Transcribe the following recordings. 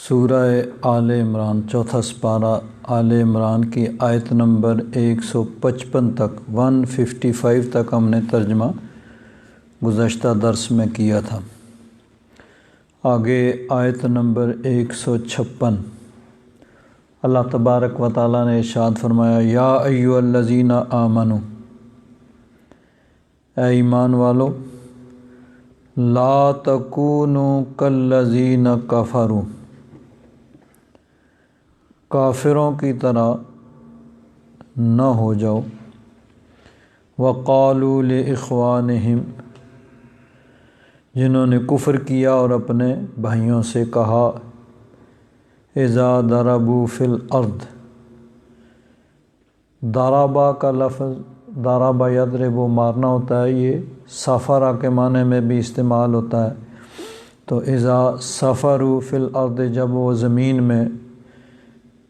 سورہ آل عمران چوتھا سپارہ آل عمران کی آیت نمبر 155 تک 155 تک ہم نے ترجمہ گزشتہ درس میں کیا تھا۔ آگے آیت نمبر 156 اللہ تبارک و تعالیٰ نے ارشاد فرمایا، یا ایھا الذین آمنوا، اے ایمان والو، لا تکونوا کالذین کفروا، کافروں کی طرح نہ ہو جاؤ، وقالوا لاخوانہم، جنہوں نے کفر کیا اور اپنے بھائیوں سے کہا، اذا ضربوا فی الارض، ضربا کا لفظ ضرب یضرب مارنا ہوتا ہے، یہ سفرہ کے معنی میں بھی استعمال ہوتا ہے۔ تو اذا سفروا فی الارض، جب وہ زمین میں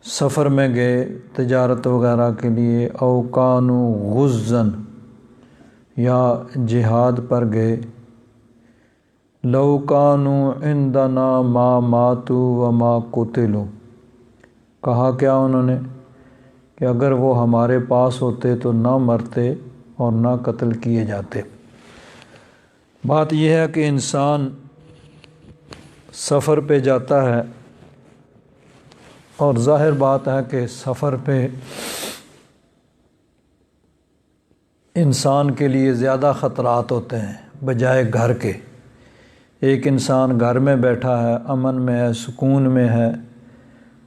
سفر میں گئے تجارت وغیرہ کے لیے، او کانوا غزاً، یا جہاد پر گئے، لو کانوا عندنا ما ماتوا وما قتلوا، کہا کیا انہوں نے کہ اگر وہ ہمارے پاس ہوتے تو نہ مرتے اور نہ قتل کیے جاتے۔ بات یہ ہے کہ انسان سفر پہ جاتا ہے، اور ظاہر بات ہے کہ سفر پہ انسان کے لیے زیادہ خطرات ہوتے ہیں بجائے گھر کے۔ ایک انسان گھر میں بیٹھا ہے، امن میں ہے، سکون میں ہے،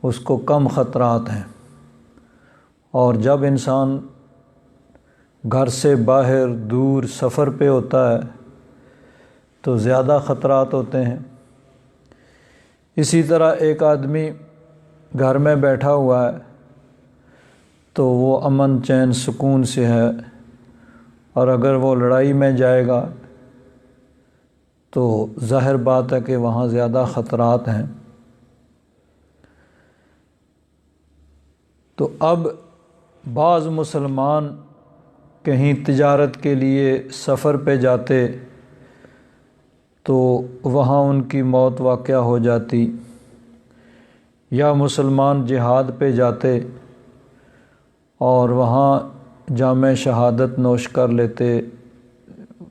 اس کو کم خطرات ہیں، اور جب انسان گھر سے باہر دور سفر پہ ہوتا ہے تو زیادہ خطرات ہوتے ہیں۔ اسی طرح ایک آدمی گھر میں بیٹھا ہوا ہے تو وہ امن چین سکون سے ہے، اور اگر وہ لڑائی میں جائے گا تو ظاہر بات ہے کہ وہاں زیادہ خطرات ہیں۔ تو اب بعض مسلمان کہیں تجارت کے لیے سفر پہ جاتے تو وہاں ان کی موت واقع ہو جاتی، یا مسلمان جہاد پہ جاتے اور وہاں جامِ شہادت نوش کر لیتے،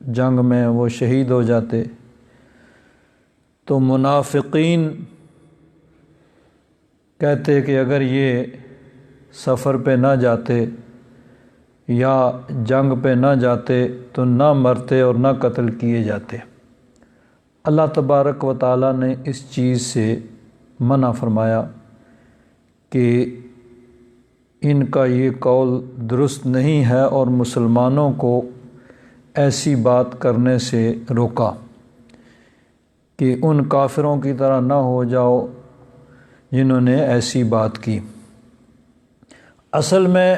جنگ میں وہ شہید ہو جاتے، تو منافقین کہتے کہ اگر یہ سفر پہ نہ جاتے یا جنگ پہ نہ جاتے تو نہ مرتے اور نہ قتل کیے جاتے۔ اللہ تبارک و تعالیٰ نے اس چیز سے منع فرمایا کہ ان کا یہ قول درست نہیں ہے، اور مسلمانوں کو ایسی بات کرنے سے روکا کہ ان کافروں کی طرح نہ ہو جاؤ جنہوں نے ایسی بات کی۔ اصل میں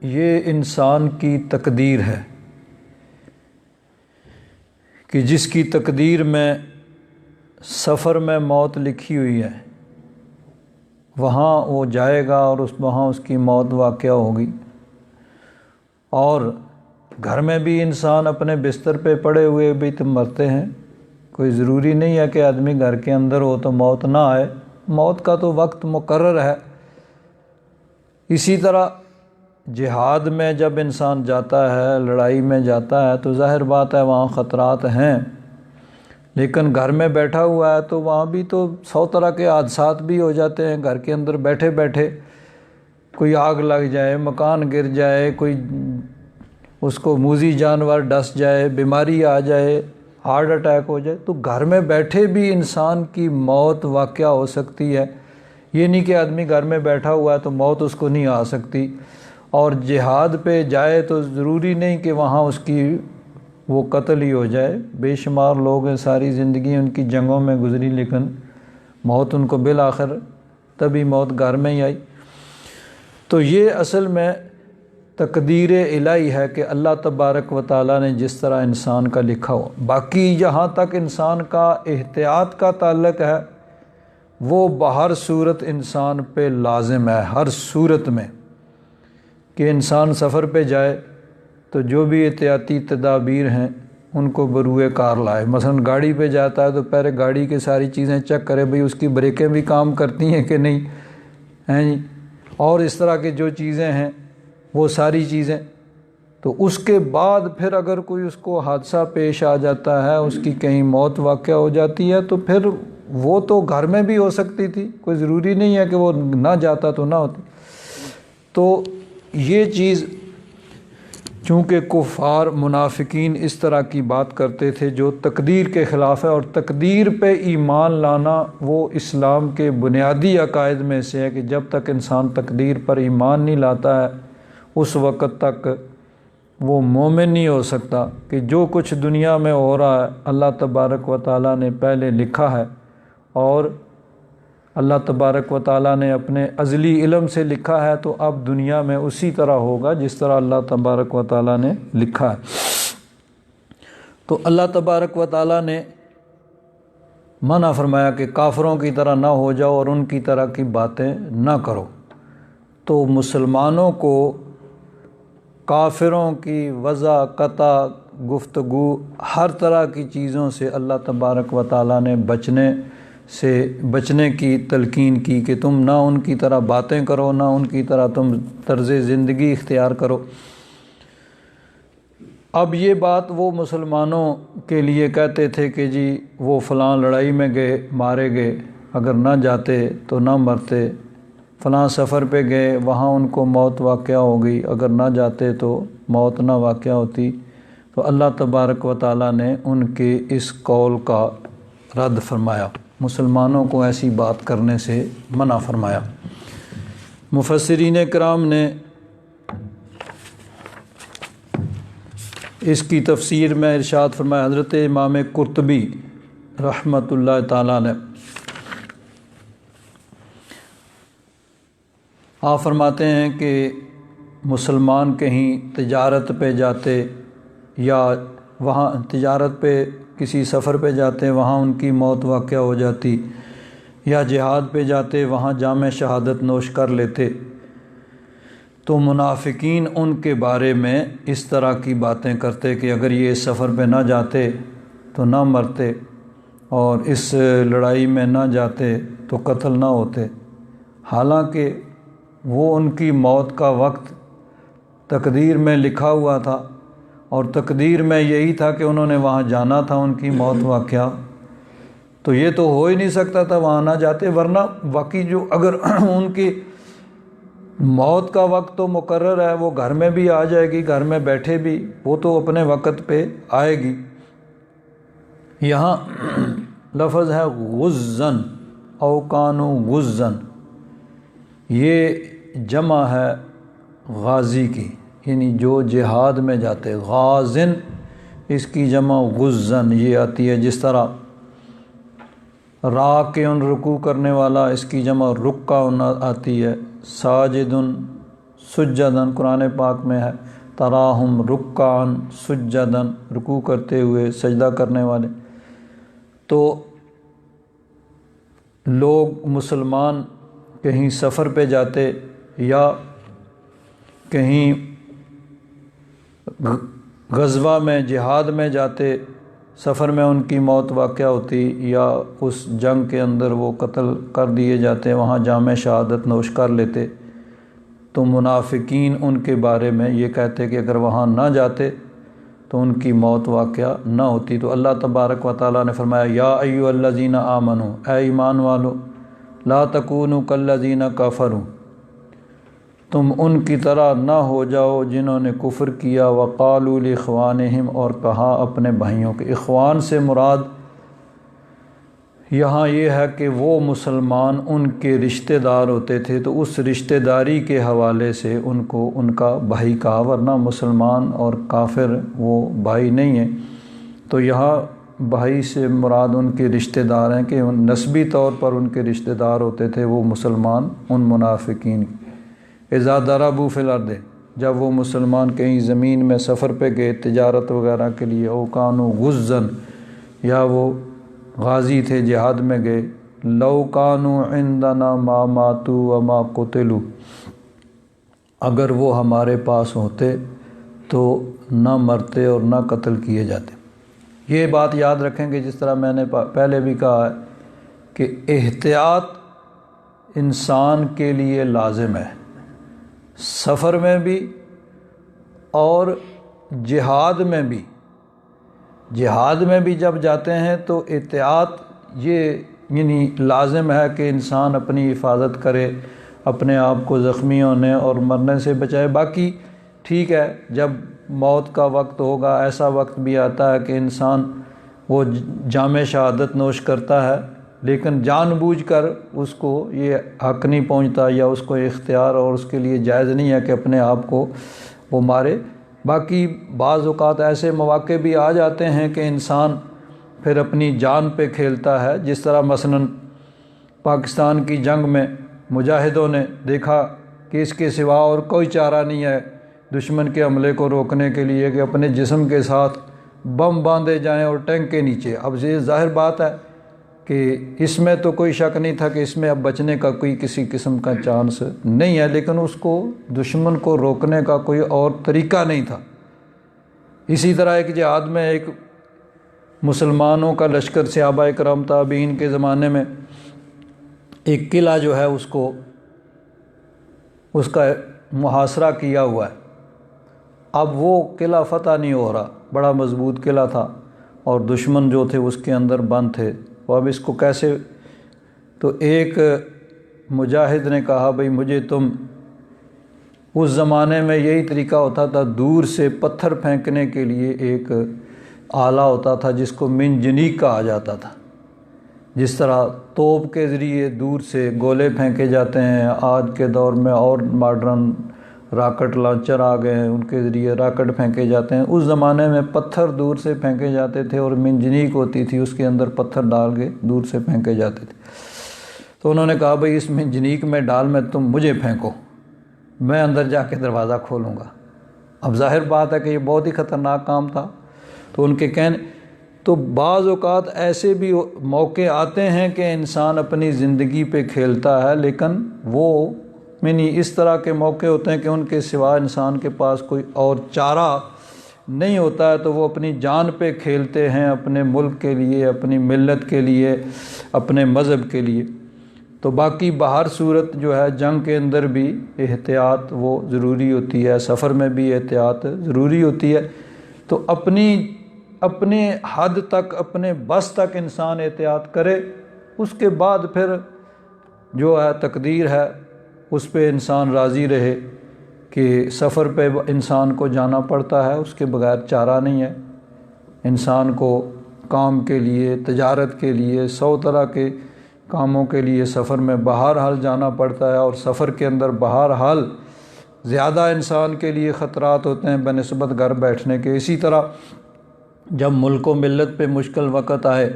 یہ انسان کی تقدیر ہے کہ جس کی تقدیر میں سفر میں موت لکھی ہوئی ہے، وہاں وہ جائے گا اور وہاں اس کی موت واقع ہوگی۔ اور گھر میں بھی انسان اپنے بستر پہ پڑے ہوئے بھی تو مرتے ہیں، کوئی ضروری نہیں ہے کہ آدمی گھر کے اندر ہو تو موت نہ آئے، موت کا تو وقت مقرر ہے۔ اسی طرح جہاد میں جب انسان جاتا ہے، لڑائی میں جاتا ہے، تو ظاہر بات ہے وہاں خطرات ہیں، لیکن گھر میں بیٹھا ہوا ہے تو وہاں بھی تو 100 طرح کے حادثات بھی ہو جاتے ہیں۔ گھر کے اندر بیٹھے بیٹھے کوئی آگ لگ جائے، مکان گر جائے، کوئی اس کو موذی جانور ڈس جائے، بیماری آ جائے، ہارٹ اٹیک ہو جائے، تو گھر میں بیٹھے بھی انسان کی موت واقع ہو سکتی ہے۔ یہ نہیں کہ آدمی گھر میں بیٹھا ہوا ہے تو موت اس کو نہیں آ سکتی، اور جہاد پہ جائے تو ضروری نہیں کہ وہاں اس کی وہ قتل ہی ہو جائے۔ بے شمار لوگ ہیں، ساری زندگی ان کی جنگوں میں گزری، لیکن موت ان کو بالآخر تبھی موت گھر میں ہی آئی۔ تو یہ اصل میں تقدیر الہی ہے کہ اللہ تبارک و تعالیٰ نے جس طرح انسان کا لکھا ہو۔ باقی جہاں تک انسان کا احتیاط کا تعلق ہے، وہ بہر صورت انسان پہ لازم ہے، ہر صورت میں کہ انسان سفر پہ جائے تو جو بھی احتیاطی تدابیر ہیں ان کو بروئے کار لائے۔ مثلا گاڑی پہ جاتا ہے تو پہلے گاڑی کی ساری چیزیں چیک کرے، بھئی اس کی بریکیں بھی کام کرتی ہیں کہ نہیں ہیں جی، اور اس طرح کی جو چیزیں ہیں وہ ساری چیزیں۔ تو اس کے بعد پھر اگر کوئی اس کو حادثہ پیش آ جاتا ہے، اس کی کہیں موت واقع ہو جاتی ہے، تو پھر وہ تو گھر میں بھی ہو سکتی تھی، کوئی ضروری نہیں ہے کہ وہ نہ جاتا تو نہ ہوتی۔ تو یہ چیز چونکہ کفار منافقین اس طرح کی بات کرتے تھے جو تقدیر کے خلاف ہے، اور تقدیر پہ ایمان لانا وہ اسلام کے بنیادی عقائد میں سے ہے کہ جب تک انسان تقدیر پر ایمان نہیں لاتا ہے اس وقت تک وہ مومن نہیں ہو سکتا، کہ جو کچھ دنیا میں ہو رہا ہے اللہ تبارک و تعالیٰ نے پہلے لکھا ہے، اور اللہ تبارک و تعالیٰ نے اپنے ازلی علم سے لکھا ہے، تو اب دنیا میں اسی طرح ہوگا جس طرح اللہ تبارک و تعالیٰ نے لکھا ہے۔ تو اللہ تبارک و تعالیٰ نے منع فرمایا کہ کافروں کی طرح نہ ہو جاؤ اور ان کی طرح کی باتیں نہ کرو۔ تو مسلمانوں کو کافروں کی وضع قطع گفتگو ہر طرح کی چیزوں سے اللہ تبارک و تعالیٰ نے بچنے کی تلقین کی کہ تم نہ ان کی طرح باتیں کرو، نہ ان کی طرح تم طرز زندگی اختیار کرو۔ اب یہ بات وہ مسلمانوں کے لیے کہتے تھے کہ جی وہ فلاں لڑائی میں گئے، مارے گئے، اگر نہ جاتے تو نہ مرتے، فلاں سفر پہ گئے وہاں ان کو موت واقع ہو گئی، اگر نہ جاتے تو موت نہ واقع ہوتی۔ تو اللہ تبارک و تعالیٰ نے ان کے اس قول کا رد فرمایا، مسلمانوں کو ایسی بات کرنے سے منع فرمایا۔ مفسرین کرام نے اس کی تفسیر میں ارشاد فرمایا، حضرت امام قرطبی رحمۃ اللہ تعالیٰ نے آپ فرماتے ہیں کہ مسلمان کہیں تجارت پہ جاتے یا وہاں تجارت پہ کسی سفر پہ جاتے وہاں ان کی موت واقع ہو جاتی، یا جہاد پہ جاتے وہاں جام شہادت نوش کر لیتے، تو منافقین ان کے بارے میں اس طرح کی باتیں کرتے کہ اگر یہ اس سفر پہ نہ جاتے تو نہ مرتے، اور اس لڑائی میں نہ جاتے تو قتل نہ ہوتے، حالانکہ وہ ان کی موت کا وقت تقدیر میں لکھا ہوا تھا، اور تقدیر میں یہی تھا کہ انہوں نے وہاں جانا تھا، ان کی موت واقعہ تو یہ تو ہو ہی نہیں سکتا تھا وہاں نہ جاتے، ورنہ باقی جو اگر ان کی موت کا وقت تو مقرر ہے، وہ گھر میں بھی آ جائے گی، گھر میں بیٹھے بھی وہ تو اپنے وقت پہ آئے گی۔ یہاں لفظ ہے غزن او کانوا غزن، یہ جمع ہے غازی کی، یعنی جو جہاد میں جاتے، غازن اس کی جمع غزن یہ آتی ہے، جس طرح راکعن رکوع کرنے والا اس کی جمع رکعن آتی ہے، ساجدن سجدن قرآن پاک میں ہے، تراہم رکعن سجدن رکوع کرتے ہوئے سجدہ کرنے والے۔ تو لوگ مسلمان کہیں سفر پہ جاتے یا کہیں غزوہ میں جہاد میں جاتے، سفر میں ان کی موت واقع ہوتی یا اس جنگ کے اندر وہ قتل کر دیے جاتے، وہاں جام شہادت نوش کر لیتے، تو منافقین ان کے بارے میں یہ کہتے کہ اگر وہاں نہ جاتے تو ان کی موت واقع نہ ہوتی۔ تو اللہ تبارک و تعالیٰ نے فرمایا، یا ایھا الذین آمنوا، اے ایمان والو، لا تکونوا کالذین کفروا، تم ان کی طرح نہ ہو جاؤ جنہوں نے کفر کیا، وقالوا لاخوانہم، اور کہا اپنے بھائیوں کے، اخوان سے مراد یہاں یہ ہے کہ وہ مسلمان ان کے رشتہ دار ہوتے تھے، تو اس رشتہ داری کے حوالے سے ان کو ان کا بھائی کہا، ورنہ مسلمان اور کافر وہ بھائی نہیں ہیں۔ تو یہاں بھائی سے مراد ان کے رشتہ دار ہیں، کہ نسبی طور پر ان کے رشتہ دار ہوتے تھے وہ مسلمان ان منافقین۔ اذا ضربوا فی الارض، جب وہ مسلمان کہیں زمین میں سفر پہ گئے تجارت وغیرہ کے لیے، او کانوا غزن، یا وہ غازی تھے جہاد میں گئے، لو کانوا عندنا ما ماتوا وما قتلوا، اگر وہ ہمارے پاس ہوتے تو نہ مرتے اور نہ قتل کیے جاتے۔ یہ بات یاد رکھیں کہ جس طرح میں نے پہلے بھی کہا ہے کہ احتیاط انسان کے لیے لازم ہے، سفر میں بھی اور جہاد میں بھی۔ جہاد میں بھی جب جاتے ہیں تو احتیاط یہ یعنی لازم ہے کہ انسان اپنی حفاظت کرے، اپنے آپ کو زخمی ہونے اور مرنے سے بچائے۔ باقی ٹھیک ہے، جب موت کا وقت ہوگا ایسا وقت بھی آتا ہے کہ انسان وہ جام شہادت نوش کرتا ہے، لیکن جان بوجھ کر اس کو یہ حق نہیں پہنچتا یا اس کو اختیار اور اس کے لیے جائز نہیں ہے کہ اپنے آپ کو وہ مارے۔ باقی بعض اوقات ایسے مواقع بھی آ جاتے ہیں کہ انسان پھر اپنی جان پہ کھیلتا ہے، جس طرح مثلاً پاکستان کی جنگ میں مجاہدوں نے دیکھا کہ اس کے سوا اور کوئی چارہ نہیں ہے دشمن کے حملے کو روکنے کے لیے کہ اپنے جسم کے ساتھ بم باندھے جائیں اور ٹینک کے نیچے۔ اب یہ ظاہر بات ہے کہ اس میں تو کوئی شک نہیں تھا کہ اس میں اب بچنے کا کوئی کسی قسم کا چانس نہیں ہے، لیکن اس کو دشمن کو روکنے کا کوئی اور طریقہ نہیں تھا۔ اسی طرح ایک جہاد میں ایک مسلمانوں کا لشکر صحابہ کرام تابعین کے زمانے میں ایک قلعہ جو ہے اس کا محاصرہ کیا ہوا ہے۔ اب وہ قلعہ فتح نہیں ہو رہا، بڑا مضبوط قلعہ تھا اور دشمن جو تھے اس کے اندر بند تھے، تو اب اس کو کیسے؟ تو ایک مجاہد نے کہا بھئی مجھے تم، اس زمانے میں یہی طریقہ ہوتا تھا، دور سے پتھر پھینکنے کے لیے ایک آلہ ہوتا تھا جس کو منجنیق کہا جاتا تھا۔ جس طرح توپ کے ذریعے دور سے گولے پھینکے جاتے ہیں، آج کے دور میں اور ماڈرن راکٹ لانچر آ گئے ہیں، ان کے ذریعے راکٹ پھینکے جاتے ہیں۔ اس زمانے میں پتھر دور سے پھینکے جاتے تھے اور منجنیق ہوتی تھی، اس کے اندر پتھر ڈال کے دور سے پھینکے جاتے تھے۔ تو انہوں نے کہا بھئی اس منجنیق میں ڈال میں تم مجھے پھینکو، میں اندر جا کے دروازہ کھولوں گا۔ اب ظاہر بات ہے کہ یہ بہت ہی خطرناک کام تھا، تو ان کے کہنے تو بعض اوقات ایسے بھی موقع آتے ہیں کہ انسان اپنی زندگی پہ کھیلتا ہے، لیکن وہ یعنی اس طرح کے موقع ہوتے ہیں کہ ان کے سوا انسان کے پاس کوئی اور چارہ نہیں ہوتا ہے، تو وہ اپنی جان پہ کھیلتے ہیں، اپنے ملک کے لیے، اپنی ملت کے لیے، اپنے مذہب کے لیے۔ تو باقی بہر صورت جو ہے جنگ کے اندر بھی احتیاط وہ ضروری ہوتی ہے، سفر میں بھی احتیاط ضروری ہوتی ہے۔ تو اپنے حد تک، اپنے بس تک انسان احتیاط کرے، اس کے بعد پھر جو ہے تقدیر ہے اس پہ انسان راضی رہے کہ سفر پہ انسان کو جانا پڑتا ہے، اس کے بغیر چارہ نہیں ہے۔ انسان کو کام کے لیے، تجارت کے لیے، 100 طرح کے کاموں کے لیے سفر میں بہرحال جانا پڑتا ہے، اور سفر کے اندر بہرحال زیادہ انسان کے لیے خطرات ہوتے ہیں بنسبت گھر بیٹھنے کے۔ اسی طرح جب ملک و ملت پہ مشکل وقت آئے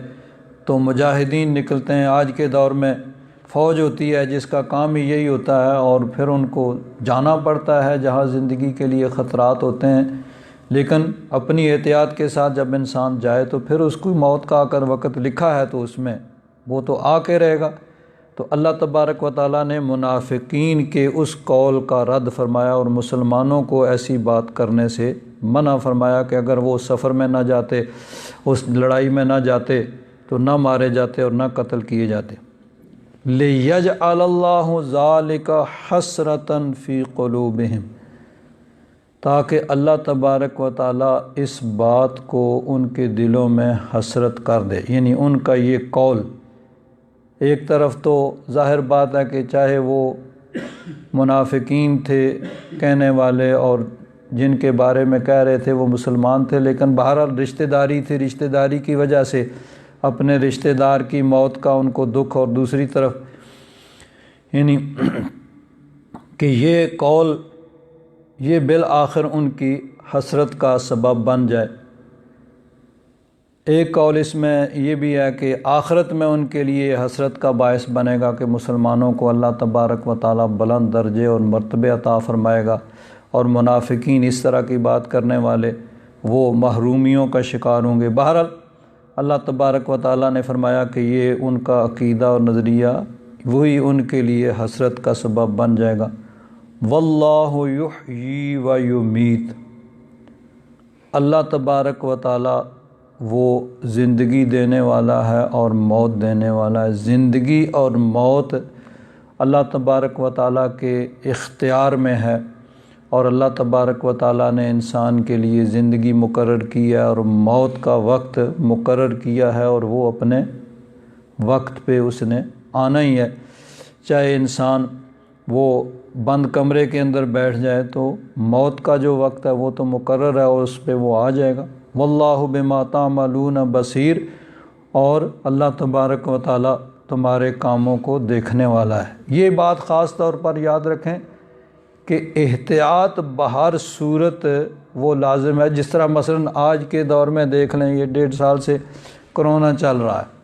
تو مجاہدین نکلتے ہیں۔ آج کے دور میں فوج ہوتی ہے جس کا کام ہی یہی ہوتا ہے، اور پھر ان کو جانا پڑتا ہے جہاں زندگی کے لیے خطرات ہوتے ہیں، لیکن اپنی احتیاط کے ساتھ جب انسان جائے تو پھر اس کو موت کا اگر وقت لکھا ہے تو اس میں وہ تو آ کے رہے گا۔ تو اللہ تبارک و تعالیٰ نے منافقین کے اس قول کا رد فرمایا اور مسلمانوں کو ایسی بات کرنے سے منع فرمایا کہ اگر وہ سفر میں نہ جاتے، اس لڑائی میں نہ جاتے تو نہ مارے جاتے اور نہ قتل کیے جاتے۔ لِيَجْعَلَ اللَّهُ ذَلِكَ حَسْرَةً فِي قُلُوبِهِمْ، تاکہ اللہ تبارک و تعالیٰ اس بات کو ان کے دلوں میں حسرت کر دے، یعنی ان کا یہ قول۔ ایک طرف تو ظاہر بات ہے کہ چاہے وہ منافقین تھے کہنے والے اور جن کے بارے میں کہہ رہے تھے وہ مسلمان تھے، لیکن بہرحال رشتہ داری تھی، رشتہ داری کی وجہ سے اپنے رشتہ دار کی موت کا ان کو دکھ، اور دوسری طرف یعنی کہ یہ قول یہ بالآخر ان کی حسرت کا سبب بن جائے۔ ایک قول اس میں یہ بھی ہے کہ آخرت میں ان کے لیے حسرت کا باعث بنے گا کہ مسلمانوں کو اللہ تبارک و تعالیٰ بلند درجے اور مرتبے عطا فرمائے گا، اور منافقین اس طرح کی بات کرنے والے وہ محرومیوں کا شکار ہوں گے۔ بہرحال اللہ تبارک و تعالیٰ نے فرمایا کہ یہ ان کا عقیدہ اور نظریہ وہی ان کے لیے حسرت کا سبب بن جائے گا۔ واللہ یحیی و یمیت، اللہ تبارک و تعالیٰ وہ زندگی دینے والا ہے اور موت دینے والا ہے۔ زندگی اور موت اللہ تبارک و تعالیٰ کے اختیار میں ہے، اور اللہ تبارک و تعالیٰ نے انسان کے لیے زندگی مقرر کی ہے اور موت کا وقت مقرر کیا ہے، اور وہ اپنے وقت پہ اس نے آنا ہی ہے۔ چاہے انسان وہ بند کمرے کے اندر بیٹھ جائے تو موت کا جو وقت ہے وہ تو مقرر ہے اور اس پہ وہ آ جائے گا۔ واللہ بما تعملون بصیر، اور اللہ تبارک و تعالیٰ تمہارے کاموں کو دیکھنے والا ہے۔ یہ بات خاص طور پر یاد رکھیں کہ احتیاط بہر صورت وہ لازم ہے۔ جس طرح مثلا آج کے دور میں دیکھ لیں، یہ 1.5 سال سے کرونا چل رہا ہے،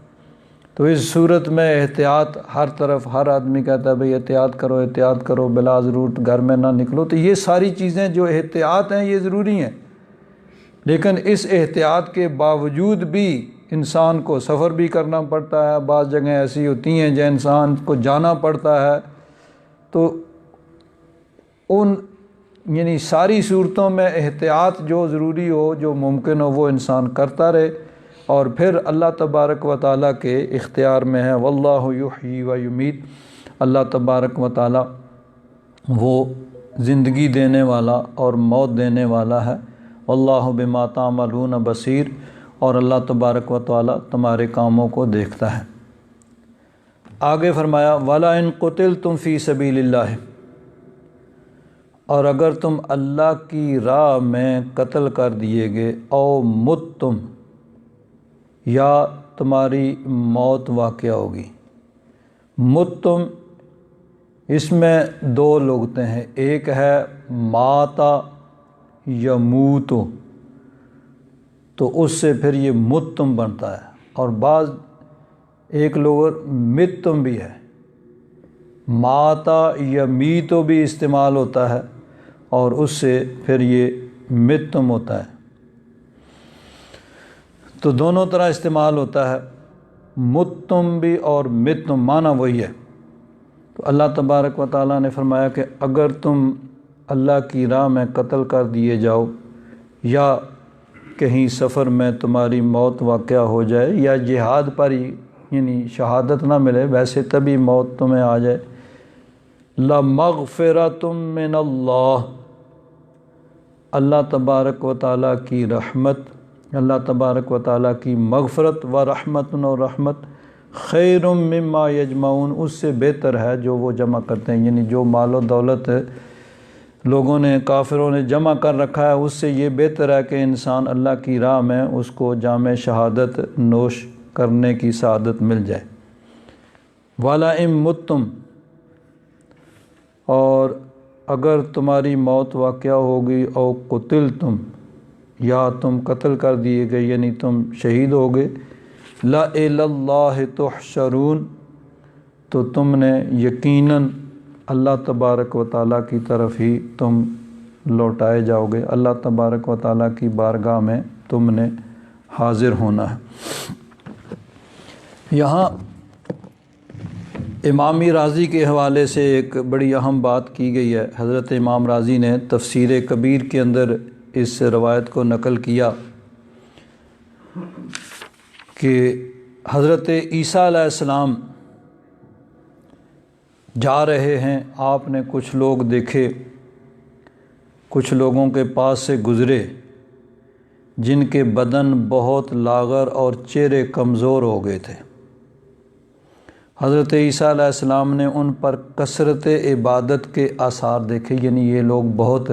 تو اس صورت میں احتیاط ہر طرف، ہر آدمی کہتا ہے بھئی احتیاط کرو احتیاط کرو، بلا ضرورت گھر میں نہ نکلو۔ تو یہ ساری چیزیں جو احتیاط ہیں یہ ضروری ہیں، لیکن اس احتیاط کے باوجود بھی انسان کو سفر بھی کرنا پڑتا ہے۔ بعض جگہیں ایسی ہوتی ہیں جہاں انسان کو جانا پڑتا ہے، تو ان یعنی ساری صورتوں میں احتیاط جو ضروری ہو، جو ممکن ہو، وہ انسان کرتا رہے، اور پھر اللہ تبارک و تعالیٰ کے اختیار میں ہے۔ واللہ یحیی و یمیت، اللہ تبارک و تعالیٰ وہ زندگی دینے والا اور موت دینے والا ہے۔ واللہ بما تعملون بصیر، اور اللہ تبارک و تعالیٰ تمہارے کاموں کو دیکھتا ہے۔ آگے فرمایا وَلَئِن قُتِلْتُمْ فِي سَبِيلِ اللَّهِ، اور اگر تم اللہ کی راہ میں قتل کر دیے گئے، او متم، یا تمہاری موت واقع ہوگی۔ متم اس میں 2 لغتیں ہیں، ایک ہے ماتا یموت، تو اس سے پھر یہ متم بنتا ہے، اور بعض ایک لغت متم بھی ہے، ماتا یمیتو بھی استعمال ہوتا ہے، اور اس سے پھر یہ متم ہوتا ہے۔ تو دونوں طرح استعمال ہوتا ہے، متم بھی اور متم، معنی وہی ہے۔ تو اللہ تبارک و تعالیٰ نے فرمایا کہ اگر تم اللہ کی راہ میں قتل کر دیے جاؤ، یا کہیں سفر میں تمہاری موت واقع ہو جائے، یا جہاد پر ہی یعنی شہادت نہ ملے، ویسے تبھی موت تمہیں آ جائے، لَمَغْفِرَةٌ مِّنَ اللَّهِ، اللہ تبارک و تعالیٰ کی رحمت، اللہ تبارک و تعالیٰ کی مغفرت، و رحمت، اور رحمت، خیر مما یجمعون، اس سے بہتر ہے جو وہ جمع کرتے ہیں، یعنی جو مال و دولت لوگوں نے، کافروں نے جمع کر رکھا ہے، اس سے یہ بہتر ہے کہ انسان اللہ کی راہ میں اس کو جام شہادت نوش کرنے کی سعادت مل جائے۔ وَلَئِن مُتُّمْ، اور اگر تمہاری موت واقع ہوگی، او قتلتم، یا تم قتل کر دیے گئے یعنی تم شہید ہو گئے، لَإِلَى اللَّهِ تُحْشَرُونَ، تو تم نے یقیناً اللہ تبارک و تعالیٰ کی طرف ہی تم لوٹائے جاؤ گے، اللہ تبارک و تعالیٰ کی بارگاہ میں تم نے حاضر ہونا ہے۔ یہاں امام راضی کے حوالے سے ایک بڑی اہم بات کی گئی ہے۔ حضرت امام راضی نے تفسیر کبیر کے اندر اس روایت کو نقل کیا کہ حضرت عیسیٰ علیہ السلام جا رہے ہیں، آپ نے کچھ لوگ دیکھے، کچھ لوگوں کے پاس سے گزرے جن کے بدن بہت لاغر اور چہرے کمزور ہو گئے تھے۔ حضرت عیسیٰ علیہ السلام نے ان پر کثرت عبادت کے آثار دیکھے، یعنی یہ لوگ بہت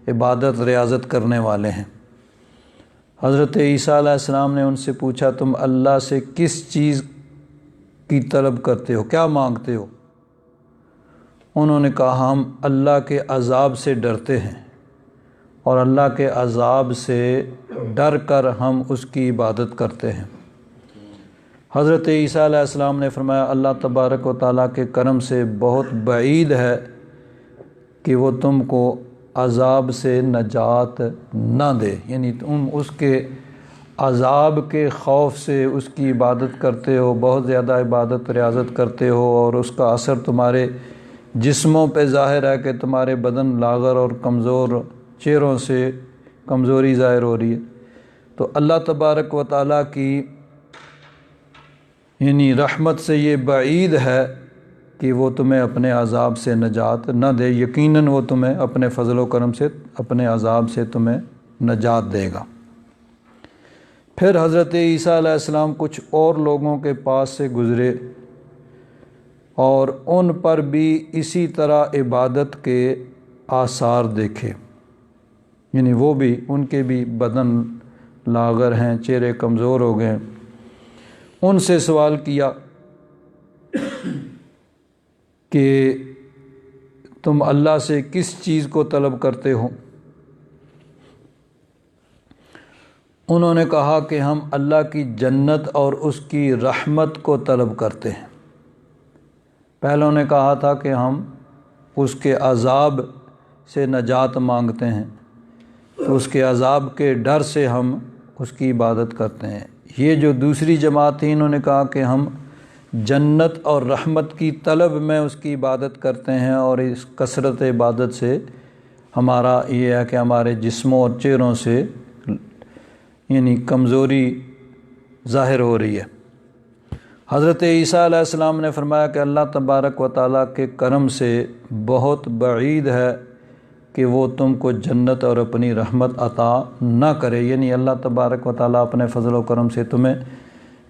عبادت ریاضت کرنے والے ہیں۔ حضرت عیسیٰ علیہ السلام نے ان سے پوچھا تم اللہ سے کس چیز کی طلب کرتے ہو، کیا مانگتے ہو؟ انہوں نے کہا ہم اللہ کے عذاب سے ڈرتے ہیں، اور اللہ کے عذاب سے ڈر کر ہم اس کی عبادت کرتے ہیں۔ حضرت عیسیٰ علیہ السلام نے فرمایا اللہ تبارک و تعالیٰ کے کرم سے بہت بعید ہے کہ وہ تم کو عذاب سے نجات نہ دے، یعنی تم اس کے عذاب کے خوف سے اس کی عبادت کرتے ہو، بہت زیادہ عبادت ریاضت کرتے ہو، اور اس کا اثر تمہارے جسموں پہ ظاہر ہے کہ تمہارے بدن لاغر اور کمزور، چہروں سے کمزوری ظاہر ہو رہی ہے۔ تو اللہ تبارک و تعالیٰ کی یعنی رحمت سے یہ بعید ہے کہ وہ تمہیں اپنے عذاب سے نجات نہ دے، یقیناً وہ تمہیں اپنے فضل و کرم سے اپنے عذاب سے تمہیں نجات دے گا۔ پھر حضرت عیسیٰ علیہ السلام کچھ اور لوگوں کے پاس سے گزرے اور ان پر بھی اسی طرح عبادت کے آثار دیکھے، یعنی وہ بھی ان کے بھی بدن لاغر ہیں، چہرے کمزور ہو گئے۔ ان سے سوال کیا کہ تم اللہ سے کس چیز کو طلب کرتے ہو؟ انہوں نے کہا کہ ہم اللہ کی جنت اور اس کی رحمت کو طلب کرتے ہیں۔ پہلوں نے کہا تھا کہ ہم اس کے عذاب سے نجات مانگتے ہیں، تو اس کے عذاب کے ڈر سے ہم اس کی عبادت کرتے ہیں۔ یہ جو دوسری جماعت تھی، انہوں نے کہا کہ ہم جنت اور رحمت کی طلب میں اس کی عبادت کرتے ہیں، اور اس کثرت عبادت سے ہمارا یہ ہے کہ ہمارے جسموں اور چہروں سے یعنی کمزوری ظاہر ہو رہی ہے۔ حضرت عیسیٰ علیہ السلام نے فرمایا کہ اللہ تبارک و تعالیٰ کے کرم سے بہت بعید ہے کہ وہ تم کو جنت اور اپنی رحمت عطا نہ کرے، یعنی اللہ تبارک و تعالیٰ اپنے فضل و کرم سے تمہیں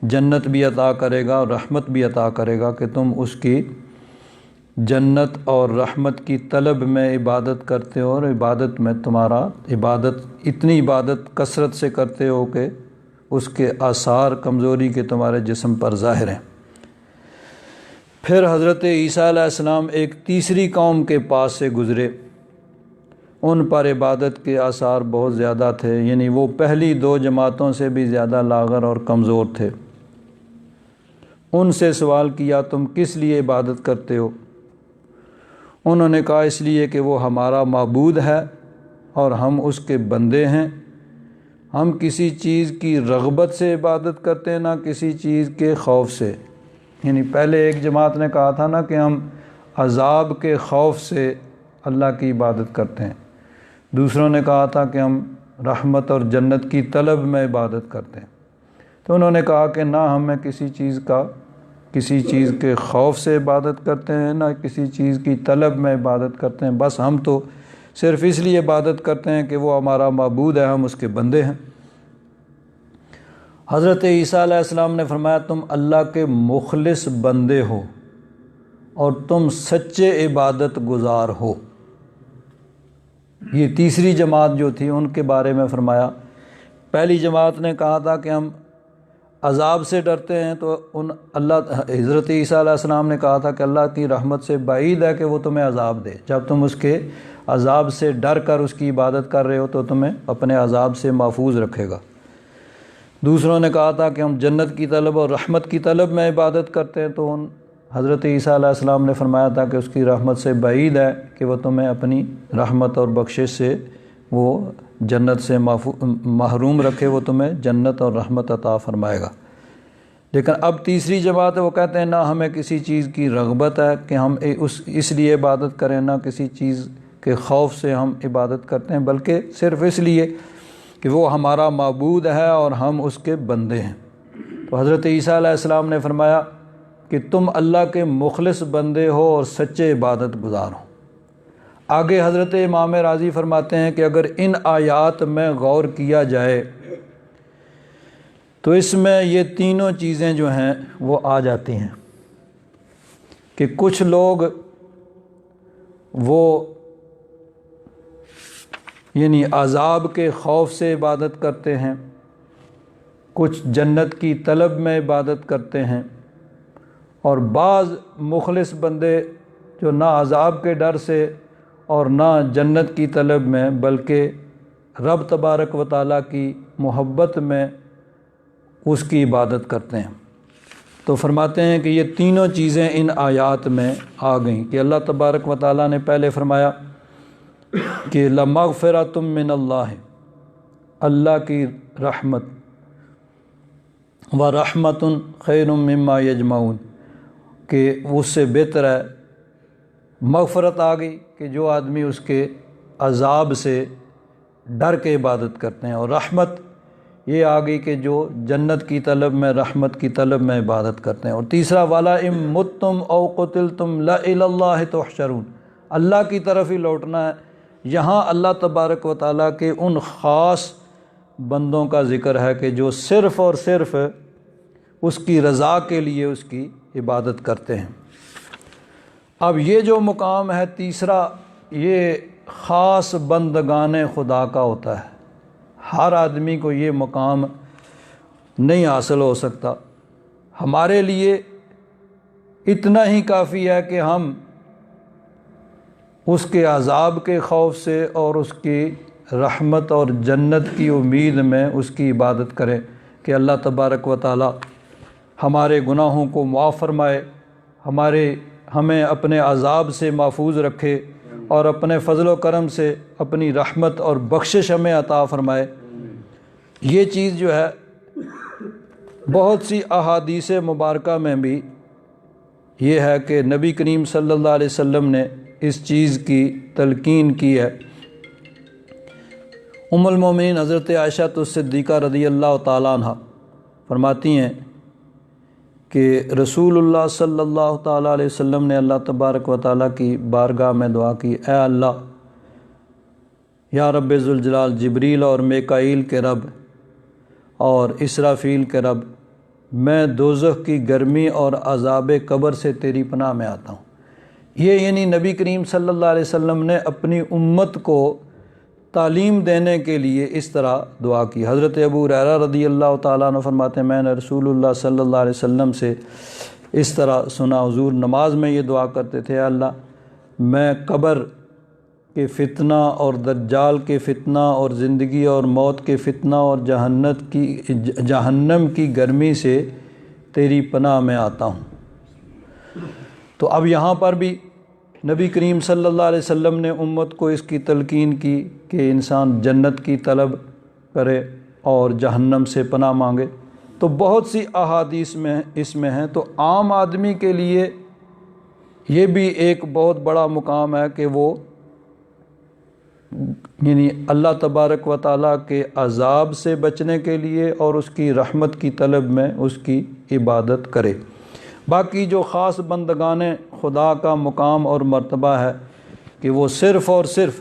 جنت بھی عطا کرے گا اور رحمت بھی عطا کرے گا کہ تم اس کی جنت اور رحمت کی طلب میں عبادت کرتے ہو، اور عبادت میں تمہارا اتنی عبادت کثرت سے کرتے ہو کہ اس کے آثار کمزوری کے تمہارے جسم پر ظاہر ہیں۔ پھر حضرت عیسیٰ علیہ السلام ایک تیسری قوم کے پاس سے گزرے، ان پر عبادت کے آثار بہت زیادہ تھے، یعنی وہ پہلی دو جماعتوں سے بھی زیادہ لاغر اور کمزور تھے۔ ان سے سوال کیا تم کس لیے عبادت کرتے ہو؟ انہوں نے کہا اس لیے کہ وہ ہمارا معبود ہے اور ہم اس کے بندے ہیں، ہم کسی چیز کی رغبت سے عبادت کرتے ہیں، نہ کسی چیز کے خوف سے۔ یعنی پہلے ایک جماعت نے کہا تھا نا کہ ہم عذاب کے خوف سے اللہ کی عبادت کرتے ہیں، دوسروں نے کہا تھا کہ ہم رحمت اور جنت کی طلب میں عبادت کرتے ہیں۔ تو انہوں نے کہا کہ نہ ہمیں کسی چیز کے خوف سے عبادت کرتے ہیں، نہ کسی چیز کی طلب میں عبادت کرتے ہیں، بس ہم تو صرف اس لیے عبادت کرتے ہیں کہ وہ ہمارا معبود ہے، ہم اس کے بندے ہیں۔ حضرت عیسیٰ علیہ السلام نے فرمایا تم اللہ کے مخلص بندے ہو اور تم سچے عبادت گزار ہو۔ یہ تیسری جماعت جو تھی ان کے بارے میں فرمایا۔ پہلی جماعت نے کہا تھا کہ ہم عذاب سے ڈرتے ہیں، تو حضرت عیسیٰ علیہ السلام نے کہا تھا کہ اللہ کی رحمت سے بعید ہے کہ وہ تمہیں عذاب دے، جب تم اس کے عذاب سے ڈر کر اس کی عبادت کر رہے ہو تو تمہیں اپنے عذاب سے محفوظ رکھے گا۔ دوسروں نے کہا تھا کہ ہم جنت کی طلب اور رحمت کی طلب میں عبادت کرتے ہیں، تو حضرت عیسیٰ علیہ السلام نے فرمایا تھا کہ اس کی رحمت سے بعید ہے کہ وہ تمہیں اپنی رحمت اور بخشش سے وہ جنت سے محروم رکھے، وہ تمہیں جنت اور رحمت عطا فرمائے گا۔ لیکن اب تیسری جماعت ہے، وہ کہتے ہیں نہ ہمیں کسی چیز کی رغبت ہے کہ ہم اس لیے عبادت کریں، نہ کسی چیز کے خوف سے ہم عبادت کرتے ہیں، بلکہ صرف اس لیے کہ وہ ہمارا معبود ہے اور ہم اس کے بندے ہیں۔ تو حضرت عیسیٰ علیہ السلام نے فرمایا کہ تم اللہ کے مخلص بندے ہو اور سچے عبادت گزار ہو۔ آگے حضرت امام راضی فرماتے ہیں کہ اگر ان آیات میں غور کیا جائے تو اس میں یہ تینوں چیزیں جو ہیں وہ آ جاتی ہیں کہ کچھ لوگ وہ یعنی عذاب کے خوف سے عبادت کرتے ہیں، کچھ جنت کی طلب میں عبادت کرتے ہیں، اور بعض مخلص بندے جو نہ عذاب کے ڈر سے اور نہ جنت کی طلب میں بلکہ رب تبارک و تعالیٰ کی محبت میں اس کی عبادت کرتے ہیں۔ تو فرماتے ہیں کہ یہ تینوں چیزیں ان آیات میں آ گئیں کہ اللہ تبارک و تعالیٰ نے پہلے فرمایا کہ لَمَغْفِرَةٌ مِّنَ اللَّهِ، اللہ کی رحمت، وَرَحْمَةٌ خَيْرٌ مِّمَّا يَجْمَعُونَ، کہ اس سے بہتر ہے۔ مغفرت آ گئی کہ جو آدمی اس کے عذاب سے ڈر کے عبادت کرتے ہیں، اور رحمت یہ آ گئی کہ جو جنت کی طلب میں، رحمت کی طلب میں عبادت کرتے ہیں۔ اور تیسرا والا ام متم او قتلتم لا الی اللہ تحشرون، اللہ کی طرف ہی لوٹنا ہے۔ یہاں اللہ تبارک و تعالیٰ کے ان خاص بندوں کا ذکر ہے کہ جو صرف اور صرف اس کی رضا کے لیے اس کی عبادت کرتے ہیں۔ اب یہ جو مقام ہے تیسرا، یہ خاص بندگان خدا کا ہوتا ہے، ہر آدمی کو یہ مقام نہیں حاصل ہو سکتا۔ ہمارے لیے اتنا ہی کافی ہے کہ ہم اس کے عذاب کے خوف سے اور اس کی رحمت اور جنت کی امید میں اس کی عبادت کریں کہ اللہ تبارک و تعالی ہمارے گناہوں کو معاف فرمائے، ہمیں اپنے عذاب سے محفوظ رکھے اور اپنے فضل و کرم سے اپنی رحمت اور بخشش ہمیں عطا فرمائے۔ یہ چیز جو ہے بہت سی احادیث مبارکہ میں بھی یہ ہے کہ نبی کریم صلی اللہ علیہ وسلم نے اس چیز کی تلقین کی ہے۔ ام المومنین حضرت عائشہ صدیقہ رضی اللہ تعالیٰ عنہ فرماتی ہیں کہ رسول اللہ صلی اللہ تعالیٰ علیہ وسلم نے اللہ تبارک و تعالیٰ کی بارگاہ میں دعا کی، اے اللہ، یا رب ذوالجلال، جبریل اور میکائیل کے رب اور اسرافیل کے رب، میں دوزخ کی گرمی اور عذاب قبر سے تیری پناہ میں آتا ہوں۔ یہ یعنی نبی کریم صلی اللہ علیہ وسلم نے اپنی امت کو تعلیم دینے کے لیے اس طرح دعا کی۔ حضرت ابو ہریرہ رضی اللہ تعالیٰ عنہ فرماتے ہیں میں نے رسول اللہ صلی اللہ علیہ وسلم سے اس طرح سنا، حضور نماز میں یہ دعا کرتے تھے، اے اللہ، میں قبر کے فتنہ اور دجال کے فتنہ اور زندگی اور موت کے فتنہ اور جہنم کی گرمی سے تیری پناہ میں آتا ہوں۔ تو اب یہاں پر بھی نبی کریم صلی اللہ علیہ وسلم نے امت کو اس کی تلقین کی کہ انسان جنت کی طلب کرے اور جہنم سے پناہ مانگے۔ تو بہت سی احادیث میں اس میں ہیں۔ تو عام آدمی کے لیے یہ بھی ایک بہت بڑا مقام ہے کہ وہ یعنی اللہ تبارک و تعالیٰ کے عذاب سے بچنے کے لیے اور اس کی رحمت کی طلب میں اس کی عبادت کرے۔ باقی جو خاص بندگان خدا کا مقام اور مرتبہ ہے کہ وہ صرف اور صرف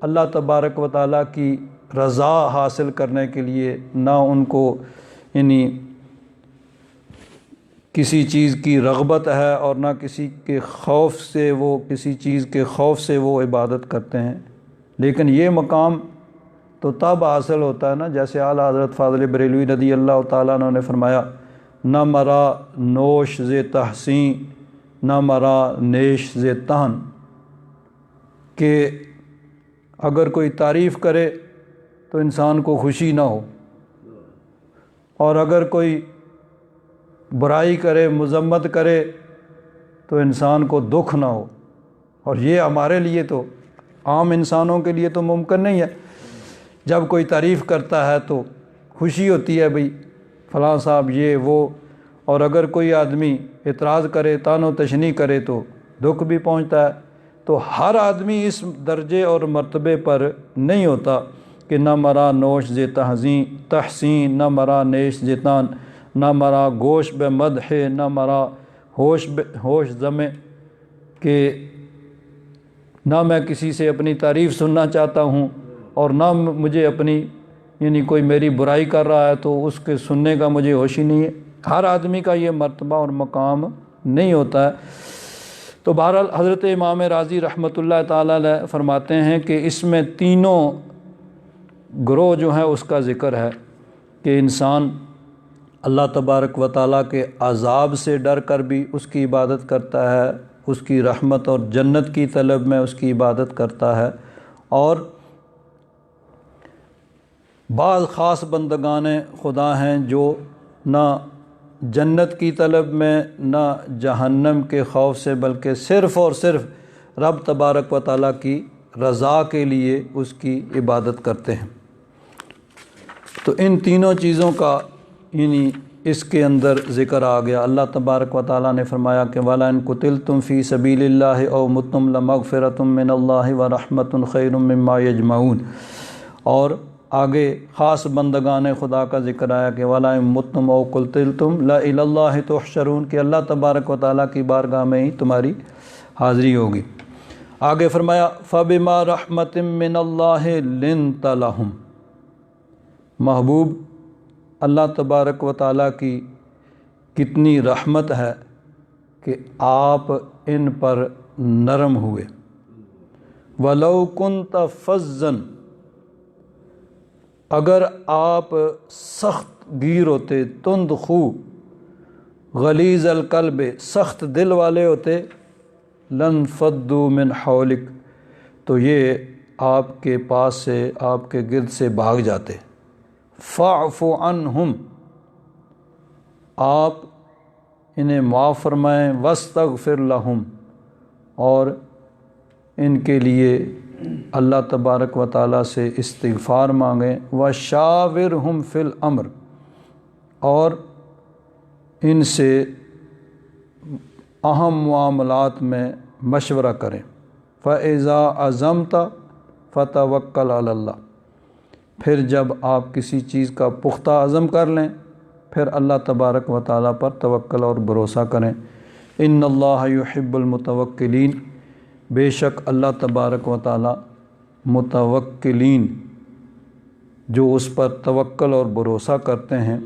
اللہ تبارک و تعالیٰ کی رضا حاصل کرنے کے لیے، نہ ان کو یعنی کسی چیز کی رغبت ہے اور نہ کسی کے خوف سے وہ کسی چیز کے خوف سے وہ عبادت کرتے ہیں، لیکن یہ مقام تو تب حاصل ہوتا ہے نا، جیسے اعلیٰ حضرت فاضل بریلوی رضی اللہ تعالیٰ عنہ نے فرمایا، نہ مرا نوش ز تحسین نہ مرا نیش ز تہن، کہ اگر کوئی تعریف کرے تو انسان کو خوشی نہ ہو، اور اگر کوئی برائی کرے، مذمت کرے تو انسان کو دکھ نہ ہو۔ اور یہ ہمارے لیے تو عام انسانوں کے لیے تو ممکن نہیں ہے۔ جب کوئی تعریف کرتا ہے تو خوشی ہوتی ہے، بھئی فلاں صاحب یہ وہ، اور اگر کوئی آدمی اعتراض کرے، طعن و تشنیع کرے تو دکھ بھی پہنچتا ہے۔ تو ہر آدمی اس درجے اور مرتبے پر نہیں ہوتا کہ نہ مرا نوش ز تحسین نہ مرا نیش ز تان، نہ مرا گوش بے مدح نہ مرا ہوش ضمے، کہ نہ میں کسی سے اپنی تعریف سننا چاہتا ہوں اور نہ مجھے اپنی یعنی کوئی میری برائی کر رہا ہے تو اس کے سننے کا مجھے ہوش ہی نہیں ہے۔ ہر آدمی کا یہ مرتبہ اور مقام نہیں ہوتا ہے۔ تو بہرحال حضرت امام راضی رحمۃ اللہ تعالیٰ علیہ فرماتے ہیں کہ اس میں تینوں گروہ جو ہیں اس کا ذکر ہے کہ انسان اللہ تبارک و تعالیٰ کے عذاب سے ڈر کر بھی اس کی عبادت کرتا ہے، اس کی رحمت اور جنت کی طلب میں اس کی عبادت کرتا ہے، اور بعض خاص بندگان خدا ہیں جو نہ جنت کی طلب میں نہ جہنم کے خوف سے، بلکہ صرف اور صرف رب تبارک و تعالیٰ کی رضا کے لیے اس کی عبادت کرتے ہیں۔ تو ان تینوں چیزوں کا یعنی اس کے اندر ذکر آ گیا۔ اللہ تبارک و تعالیٰ نے فرمایا کہ وَلَا إِن قُتِلْتُمْ فِي سَبِيلِ اللَّهِ أَوْ مُتُّمْ لَمَغْفِرَةٌ مِّنَ اللَّهِ وَرَحْمَةٌ خَيْرٌ مِّمَّا يَجْمَعُونَ۔ اور آگے خاص بندگان خدا کا ذکر آیا کہ وَلَا إِن مُتُّمْ أَوْ قُتِلْتُمْ لَإِلَى اللَّهِ تُحْشَرُونَ کہ اللہ تبارک و تعالیٰ کی بارگاہ میں ہی تمہاری حاضری ہوگی۔ آگے فرمایا فَبِمَا رَحْمَةٍ مِّنَ اللَّهِ لِنْتَ لَهُمْ، محبوب اللہ تبارک و تعالیٰ کی کتنی رحمت ہے کہ آپ ان پر نرم ہوئے۔ وَلَوْ كُنْتَ فَظًّا، اگر آپ سخت گیر ہوتے، تند خو، غلیظ القلب، سخت دل والے ہوتے، لن فضوا من حولک، تو یہ آپ کے پاس سے، آپ کے گرد سے بھاگ جاتے۔ فاعف عنہم، آپ انہیں معاف فرمائیں، واستغفر لہم، اور ان کے لیے اللہ تبارک و تعالیٰ سے استغفار مانگیں، وشاورہم فی الامر، اور ان سے اہم معاملات میں مشورہ کریں۔ فَإِذَا عَزَمْتَ فَتَوَكَّلْ عَلَى اللَّهِ، پھر جب آپ کسی چیز کا پختہ عزم کر لیں پھر اللہ تبارک و تعالیٰ پر توکل اور بھروسہ کریں۔ ان اللہ یحب المتوکلین، بے شک اللہ تبارک و تعالیٰ متوکلین جو اس پر توکل اور بھروسہ کرتے ہیں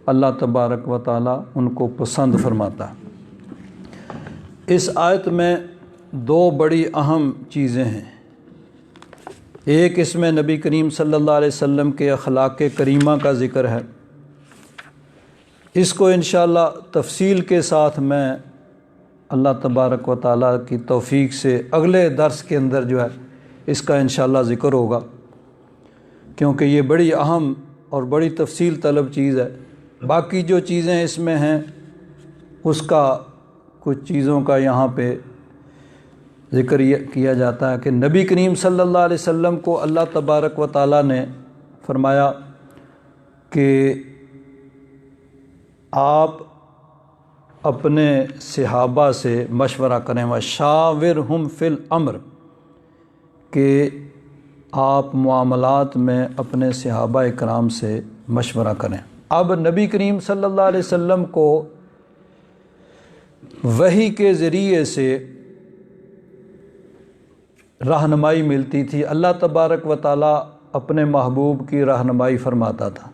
اللہ تبارک و تعالیٰ ان کو پسند فرماتا ہے۔ اس آیت میں دو بڑی اہم چیزیں ہیں۔ ایک اس میں نبی کریم صلی اللہ علیہ وسلم کے اخلاق کریمہ کا ذکر ہے، اس کو انشاءاللہ تفصیل کے ساتھ میں اللہ تبارک و تعالیٰ کی توفیق سے اگلے درس کے اندر جو ہے اس کا انشاءاللہ ذکر ہوگا، کیونکہ یہ بڑی اہم اور بڑی تفصیل طلب چیز ہے۔ باقی جو چیزیں اس میں ہیں اس کا کچھ چیزوں کا یہاں پہ ذکر کیا جاتا ہے کہ نبی کریم صلی اللہ علیہ وسلم کو اللہ تبارک و تعالیٰ نے فرمایا کہ آپ اپنے صحابہ سے مشورہ کریں، وشاورہم فی الامر، کہ آپ معاملات میں اپنے صحابہ اکرام سے مشورہ کریں۔ اب نبی کریم صلی اللہ علیہ وسلم کو وحی کے ذریعے سے رہنمائی ملتی تھی، اللہ تبارک و تعالیٰ اپنے محبوب کی رہنمائی فرماتا تھا۔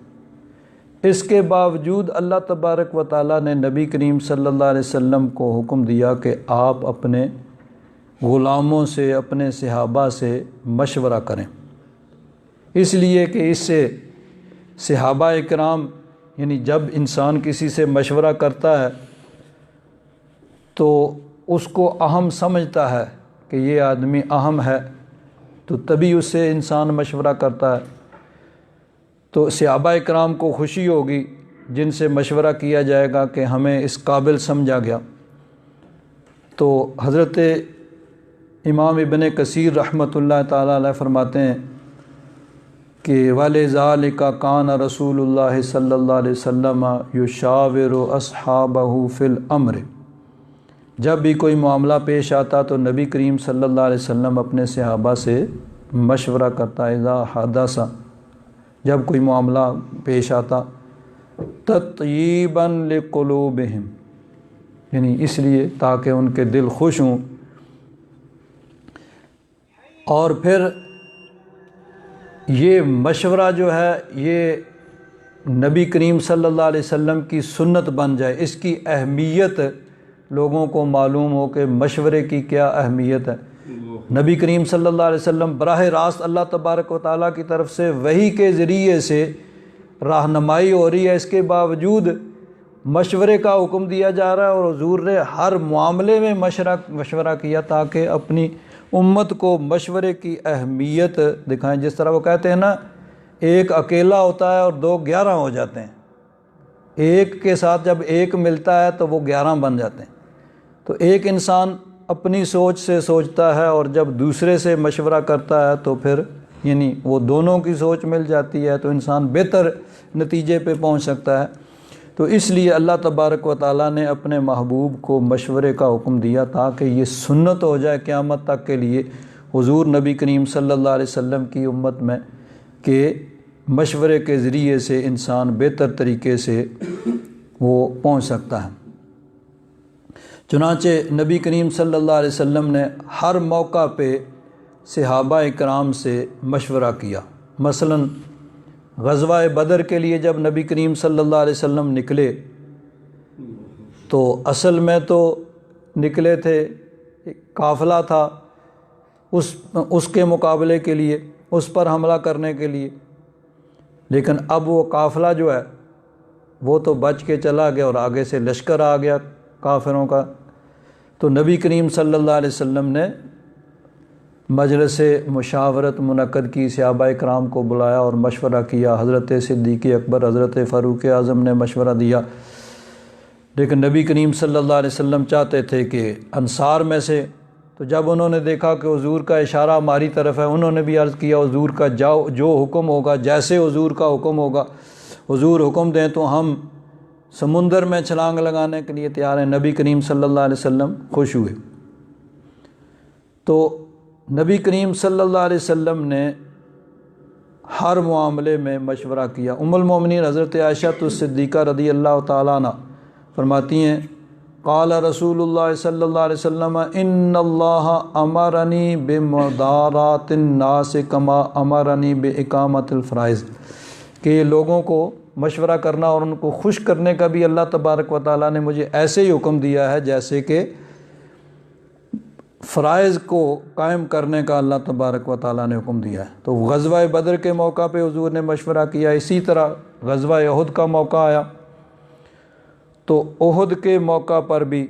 اس کے باوجود اللہ تبارک و تعالیٰ نے نبی کریم صلی اللہ علیہ وسلم کو حکم دیا کہ آپ اپنے غلاموں سے، اپنے صحابہ سے مشورہ کریں، اس لیے کہ اس سے صحابہ اکرام، یعنی جب انسان کسی سے مشورہ کرتا ہے تو اس کو اہم سمجھتا ہے کہ یہ آدمی اہم ہے، تو تبھی اس سے انسان مشورہ کرتا ہے۔ تو صحابہ اکرام کو خوشی ہوگی جن سے مشورہ کیا جائے گا کہ ہمیں اس قابل سمجھا گیا۔ تو حضرت امام ابن کثیر رحمۃ اللہ تعالیٰ علیہ فرماتے ہیں کہ وَلِذَالِكَ كَانَ رسول اللہ صلی اللہ علیہ وسلم یشاور اصحابہ فی الامر، جب بھی کوئی معاملہ پیش آتا تو نبی کریم صلی اللہ علیہ وسلم اپنے صحابہ سے مشورہ کرتا، اذا حدث، جب کوئی معاملہ پیش آتا، تطیبا لقلوبہم، یعنی اس لیے تاکہ ان کے دل خوش ہوں۔ اور پھر یہ مشورہ جو ہے یہ نبی کریم صلی اللہ علیہ وسلم کی سنت بن جائے، اس کی اہمیت لوگوں کو معلوم ہو کہ مشورے کی کیا اہمیت ہے۔ نبی کریم صلی اللہ علیہ وسلم براہ راست اللہ تبارک و تعالیٰ کی طرف سے وحی کے ذریعے سے رہنمائی ہو رہی ہے، اس کے باوجود مشورے کا حکم دیا جا رہا ہے، اور حضور نے ہر معاملے میں مشورہ کیا تاکہ اپنی امت کو مشورے کی اہمیت دکھائیں۔ جس طرح وہ کہتے ہیں نا، ایک اکیلا ہوتا ہے اور دو 11 ہو جاتے ہیں، ایک کے ساتھ جب ایک ملتا ہے تو وہ 11 بن جاتے ہیں۔ تو ایک انسان اپنی سوچ سے سوچتا ہے اور جب دوسرے سے مشورہ کرتا ہے تو پھر یعنی وہ دونوں کی سوچ مل جاتی ہے تو انسان بہتر نتیجے پہ پہنچ سکتا ہے۔ تو اس لیے اللہ تبارک و تعالیٰ نے اپنے محبوب کو مشورے کا حکم دیا تاکہ یہ سنت ہو جائے قیامت تک کے لیے حضور نبی کریم صلی اللہ علیہ وسلم کی امت میں کہ مشورے کے ذریعے سے انسان بہتر طریقے سے وہ پہنچ سکتا ہے۔ چنانچہ نبی کریم صلی اللہ علیہ وسلم نے ہر موقع پہ صحابہ کرام سے مشورہ کیا۔ مثلاً غزوہ بدر کے لیے جب نبی کریم صلی اللہ علیہ وسلم نکلے تو اصل میں تو نکلے تھے، قافلہ تھا اس کے مقابلے کے لیے، اس پر حملہ کرنے کے لیے، لیکن اب وہ قافلہ جو ہے وہ تو بچ کے چلا گیا اور آگے سے لشکر آ گیا کافروں کا۔ تو نبی کریم صلی اللہ علیہ وسلم نے مجلس مشاورت منعقد کی، صحابہ کرام کو بلایا اور مشورہ کیا۔ حضرت صدیق اکبر، حضرت فاروق اعظم نے مشورہ دیا، لیکن نبی کریم صلی اللہ علیہ وسلم چاہتے تھے کہ انصار میں سے، تو جب انہوں نے دیکھا کہ حضور کا اشارہ ہماری طرف ہے، انہوں نے بھی عرض کیا حضور کا جو حکم ہوگا، جیسے حضور کا حکم ہوگا، حضور حکم دیں تو ہم سمندر میں چھلانگ لگانے کے لیے تیار ہیں۔ نبی کریم صلی اللہ علیہ وسلم خوش ہوئے۔ تو نبی کریم صلی اللہ علیہ وسلم نے ہر معاملے میں مشورہ کیا۔ ام المومنین حضرت عائشہ صدیقہ رضی اللہ تعالیٰ عنہ فرماتی ہیں قال رسول اللہ صلی اللہ علیہ وسلم ان اللہ امرنی بمدارات الناس کما امرنی باقامت الفرائض، کہ لوگوں کو مشورہ کرنا اور ان کو خوش کرنے کا بھی اللہ تبارک و تعالیٰ نے مجھے ایسے ہی حکم دیا ہے جیسے کہ فرائض کو قائم کرنے کا اللہ تبارک و تعالیٰ نے حکم دیا ہے۔ تو غزوہ بدر کے موقع پہ حضور نے مشورہ کیا، اسی طرح غزوہ احد کا موقع آیا تو احد کے موقع پر بھی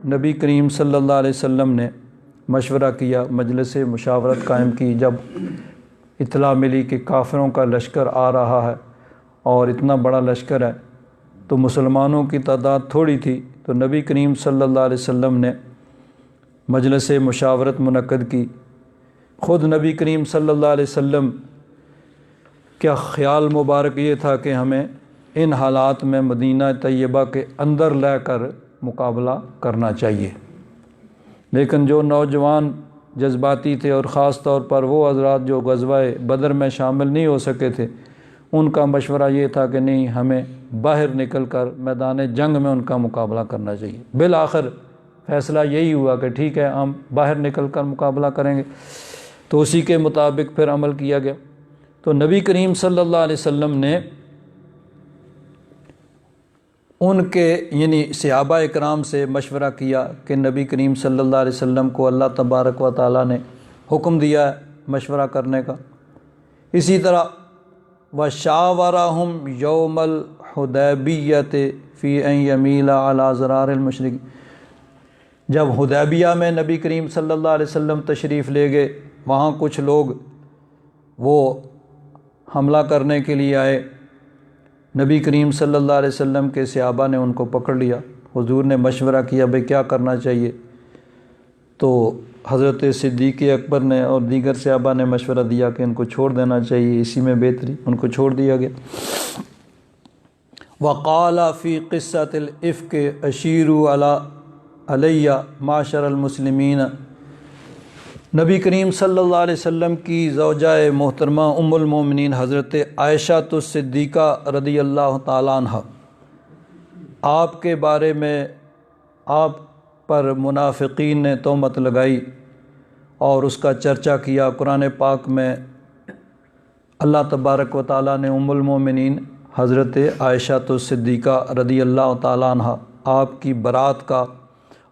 نبی کریم صلی اللہ علیہ وسلم نے مشورہ کیا، مجلس مشاورت قائم کی۔ جب اطلاع ملی کہ کافروں کا لشکر آ رہا ہے اور اتنا بڑا لشکر ہے تو مسلمانوں کی تعداد تھوڑی تھی، تو نبی کریم صلی اللہ علیہ وسلم نے مجلس مشاورت منعقد کی۔ خود نبی کریم صلی اللہ علیہ وسلم کا خیال مبارک یہ تھا کہ ہمیں ان حالات میں مدینہ طیبہ کے اندر لے کر مقابلہ کرنا چاہیے، لیکن جو نوجوان جذباتی تھے اور خاص طور پر وہ حضرات جو غزوہ بدر میں شامل نہیں ہو سکے تھے، ان کا مشورہ یہ تھا کہ نہیں، ہمیں باہر نکل کر میدان جنگ میں ان کا مقابلہ کرنا چاہیے۔ بالآخر فیصلہ یہی ہوا کہ ٹھیک ہے، ہم باہر نکل کر مقابلہ کریں گے، تو اسی کے مطابق پھر عمل کیا گیا۔ تو نبی کریم صلی اللہ علیہ وسلم نے ان کے یعنی صحابہ اکرام سے مشورہ کیا کہ نبی کریم صلی اللہ علیہ وسلم کو اللہ تبارک و تعالیٰ نے حکم دیا ہے مشورہ کرنے کا۔ اسی طرح وَشَاوَرَهُمْ يَوْمَ الْحُدَیبِیَّةِ فِی أَنْ یَمِیلَ عَلَى ضَرَارِ الْمُشْرِکِینَ، جب حدیبیہ میں نبی کریم صلی اللہ علیہ وسلم تشریف لے گئے، وہاں کچھ لوگ وہ حملہ کرنے کے لیے آئے، نبی کریم صلی اللہ علیہ وسلم کے صحابہ نے ان کو پکڑ لیا۔ حضور نے مشورہ کیا بھئی کیا کرنا چاہیے، تو حضرت صدیق اکبر نے اور دیگر صحابہ نے مشورہ دیا کہ ان کو چھوڑ دینا چاہیے، اسی میں بہتری، ان کو چھوڑ دیا گیا۔ وَقَالَ فِي قِصَّةِ الْإِفْكِ أَشِيرُوا عَلَيَّ مَعْشَرَ الْمُسْلِمِينَ، نبی کریم صلی اللہ علیہ وسلم کی زوجہ محترمہ ام المومنین حضرت عائشہ صدیقہ رضی اللہ تعالیٰ عنہ، آپ کے بارے میں آپ پر منافقین نے تہمت لگائی اور اس کا چرچا کیا۔ قرآن پاک میں اللہ تبارک و تعالیٰ نے ام المومنین حضرت عائشہ صدیقہ رضی اللہ تعالیٰ عنہ آپ کی برات کا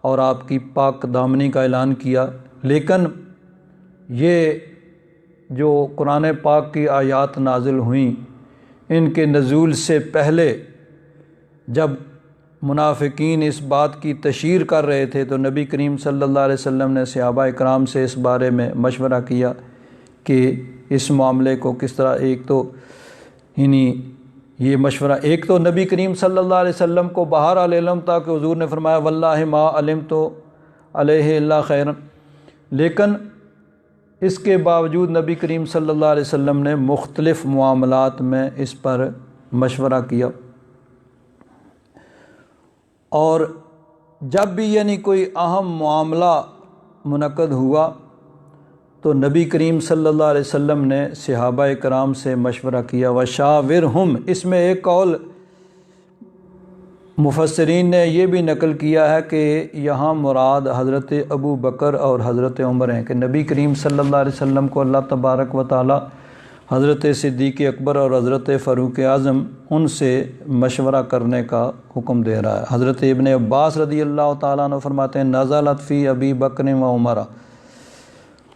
اور آپ کی پاک دامنی کا اعلان کیا، لیکن یہ جو قرآن پاک کی آیات نازل ہوئیں، ان کے نزول سے پہلے جب منافقین اس بات کی تشہیر کر رہے تھے تو نبی کریم صلی اللہ علیہ وسلم نے صحابہ اکرام سے اس بارے میں مشورہ کیا کہ اس معاملے کو کس طرح، ایک تو یعنی یہ مشورہ، ایک تو نبی کریم صلی اللہ علیہ وسلم کو بہرحال علم تھا کہ حضور نے فرمایا واللہ ما علمت علیہ الا خیرا، لیکن اس کے باوجود نبی کریم صلی اللہ علیہ وسلم نے مختلف معاملات میں اس پر مشورہ کیا، اور جب بھی یعنی کوئی اہم معاملہ منعقد ہوا تو نبی کریم صلی اللہ علیہ وسلم نے صحابہ کرام سے مشورہ کیا وشاورہم، اس میں ایک قول مفسرین نے یہ بھی نقل کیا ہے کہ یہاں مراد حضرت ابو بکر اور حضرت عمر ہیں، کہ نبی کریم صلی اللہ علیہ وسلم کو اللہ تبارک و تعالی حضرت صدیق اکبر اور حضرت فاروق اعظم ان سے مشورہ کرنے کا حکم دے رہا ہے۔ حضرت ابن عباس رضی اللہ تعالیٰ عنہ فرماتے ہیں نزلت فی ابی بکر و عمر،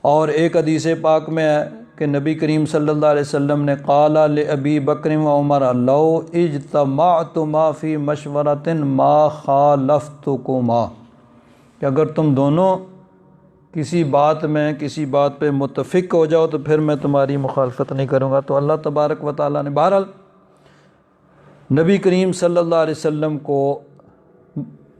اور ایک حدیث پاک میں ہے کہ نبی کریم صلی اللہ علیہ وسلم نے قال لابی بکر و عمر لو اجتمعتما فی مشورۃ ما خالفتکما، کہ اگر تم دونوں کسی بات پہ متفق ہو جاؤ تو پھر میں تمہاری مخالفت نہیں کروں گا۔ تو اللہ تبارک و تعالیٰ نے بہرحال نبی کریم صلی اللہ علیہ وسلم کو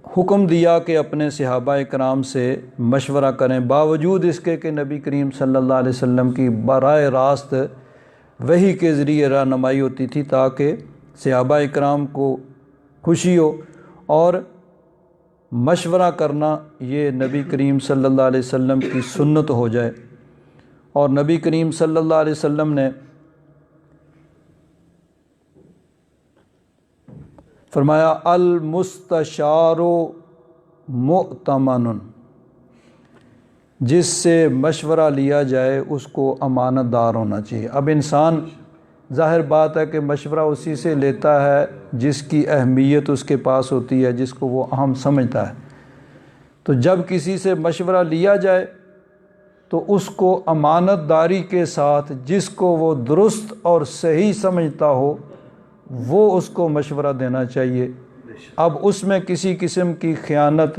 حکم دیا کہ اپنے صحابہ کرام سے مشورہ کریں، باوجود اس کے کہ نبی کریم صلی اللہ علیہ وسلم کی براہ راست وحی کے ذریعے رہنمائی ہوتی تھی تاکہ صحابہ کرام کو خوشی ہو، اور مشورہ کرنا یہ نبی کریم صلی اللہ علیہ وسلم کی سنت ہو جائے۔ اور نبی کریم صلی اللہ علیہ وسلم نے فرمایا المستشار مؤتمن، جس سے مشورہ لیا جائے اس کو امانت دار ہونا چاہیے۔ اب انسان ظاہر بات ہے کہ مشورہ اسی سے لیتا ہے جس کی اہمیت اس کے پاس ہوتی ہے، جس کو وہ اہم سمجھتا ہے۔ تو جب کسی سے مشورہ لیا جائے تو اس کو امانت داری کے ساتھ جس کو وہ درست اور صحیح سمجھتا ہو وہ اس کو مشورہ دینا چاہیے۔ اب اس میں کسی قسم کی خیانت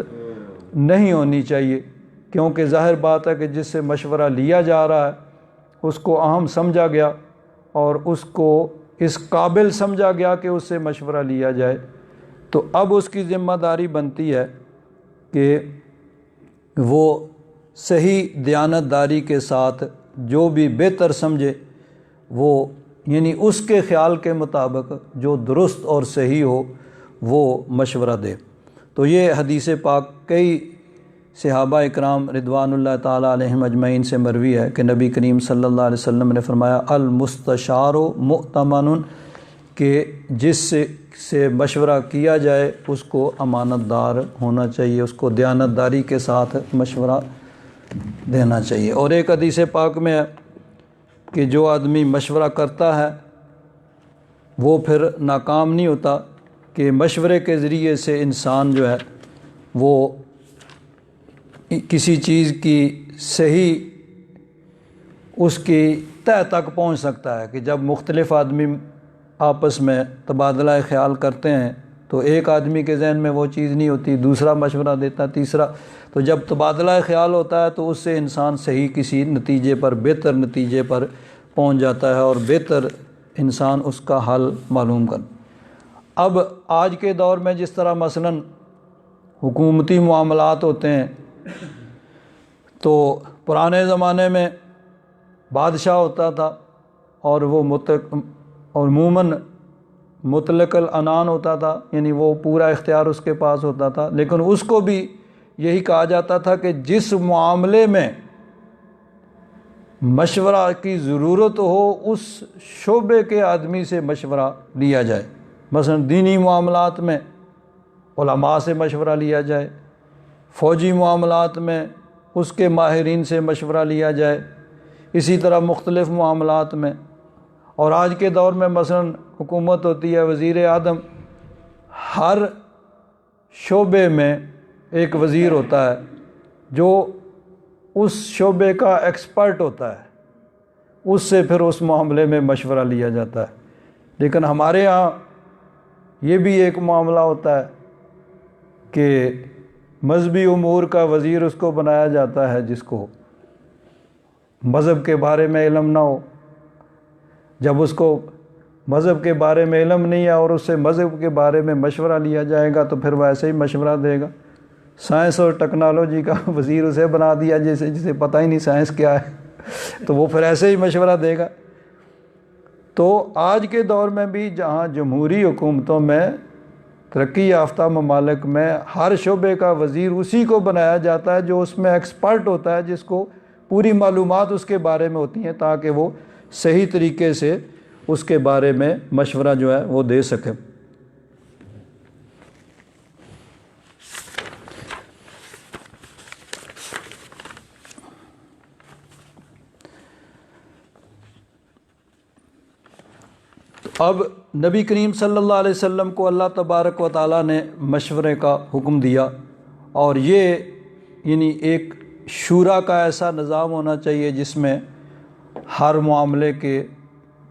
نہیں ہونی چاہیے، کیونکہ ظاہر بات ہے کہ جس سے مشورہ لیا جا رہا ہے اس کو اہم سمجھا گیا اور اس کو اس قابل سمجھا گیا کہ اس سے مشورہ لیا جائے، تو اب اس کی ذمہ داری بنتی ہے کہ وہ صحیح دیانت داری کے ساتھ جو بھی بہتر سمجھے وہ، یعنی اس کے خیال کے مطابق جو درست اور صحیح ہو وہ مشورہ دے۔ تو یہ حدیث پاک کئی صحابہ اکرام رضوان اللہ تعالیٰ علیہم اجمعین سے مروی ہے کہ نبی کریم صلی اللہ علیہ وسلم نے فرمایا المستشار مؤتمن، کہ جس سے مشورہ کیا جائے اس کو امانت دار ہونا چاہیے، اس کو دیانت داری کے ساتھ مشورہ دینا چاہیے۔ اور ایک حدیث پاک میں ہے کہ جو آدمی مشورہ کرتا ہے وہ پھر ناکام نہیں ہوتا، کہ مشورے کے ذریعے سے انسان جو ہے وہ کسی چیز کی صحیح اس کی تہ تک پہنچ سکتا ہے، کہ جب مختلف آدمی آپس میں تبادلہ خیال کرتے ہیں تو ایک آدمی کے ذہن میں وہ چیز نہیں ہوتی، دوسرا مشورہ دیتا، تیسرا، تو جب تبادلہ خیال ہوتا ہے تو اس سے انسان صحیح کسی نتیجے پر، بہتر نتیجے پر پہنچ جاتا ہے اور بہتر انسان اس کا حل معلوم کر۔ اب آج کے دور میں جس طرح مثلاً حکومتی معاملات ہوتے ہیں، تو پرانے زمانے میں بادشاہ ہوتا تھا اور وہ عموماً مطلق العنان ہوتا تھا، یعنی وہ پورا اختیار اس کے پاس ہوتا تھا، لیکن اس کو بھی یہی کہا جاتا تھا کہ جس معاملے میں مشورہ کی ضرورت ہو اس شعبے کے آدمی سے مشورہ لیا جائے۔ مثلا دینی معاملات میں علماء سے مشورہ لیا جائے، فوجی معاملات میں اس کے ماہرین سے مشورہ لیا جائے، اسی طرح مختلف معاملات میں۔ اور آج کے دور میں مثلا حکومت ہوتی ہے، وزیر اعظم، ہر شعبے میں ایک وزیر ہوتا ہے جو اس شعبے کا ایکسپرٹ ہوتا ہے، اس سے پھر اس معاملے میں مشورہ لیا جاتا ہے۔ لیکن ہمارے ہاں یہ بھی ایک معاملہ ہوتا ہے کہ مذہبی امور کا وزیر اس کو بنایا جاتا ہے جس کو مذہب کے بارے میں علم نہ ہو۔ جب اس کو مذہب کے بارے میں علم نہیں ہے اور اس سے مذہب کے بارے میں مشورہ لیا جائے گا تو پھر وہ ایسے ہی مشورہ دے گا۔ سائنس اور ٹیکنالوجی کا وزیر اسے بنا دیا جسے پتہ ہی نہیں سائنس کیا ہے، تو وہ پھر ایسے ہی مشورہ دے گا۔ تو آج کے دور میں بھی جہاں جمہوری حکومتوں میں، ترقی یافتہ ممالک میں، ہر شعبے کا وزیر اسی کو بنایا جاتا ہے جو اس میں ایکسپرٹ ہوتا ہے، جس کو پوری معلومات اس کے بارے میں ہوتی ہیں تاکہ وہ صحیح طریقے سے اس کے بارے میں مشورہ جو ہے وہ دے سکے۔ اب نبی کریم صلی اللہ علیہ وسلم کو اللہ تبارک و تعالیٰ نے مشورے کا حکم دیا، اور یہ یعنی ایک شورا کا ایسا نظام ہونا چاہیے جس میں ہر معاملے کے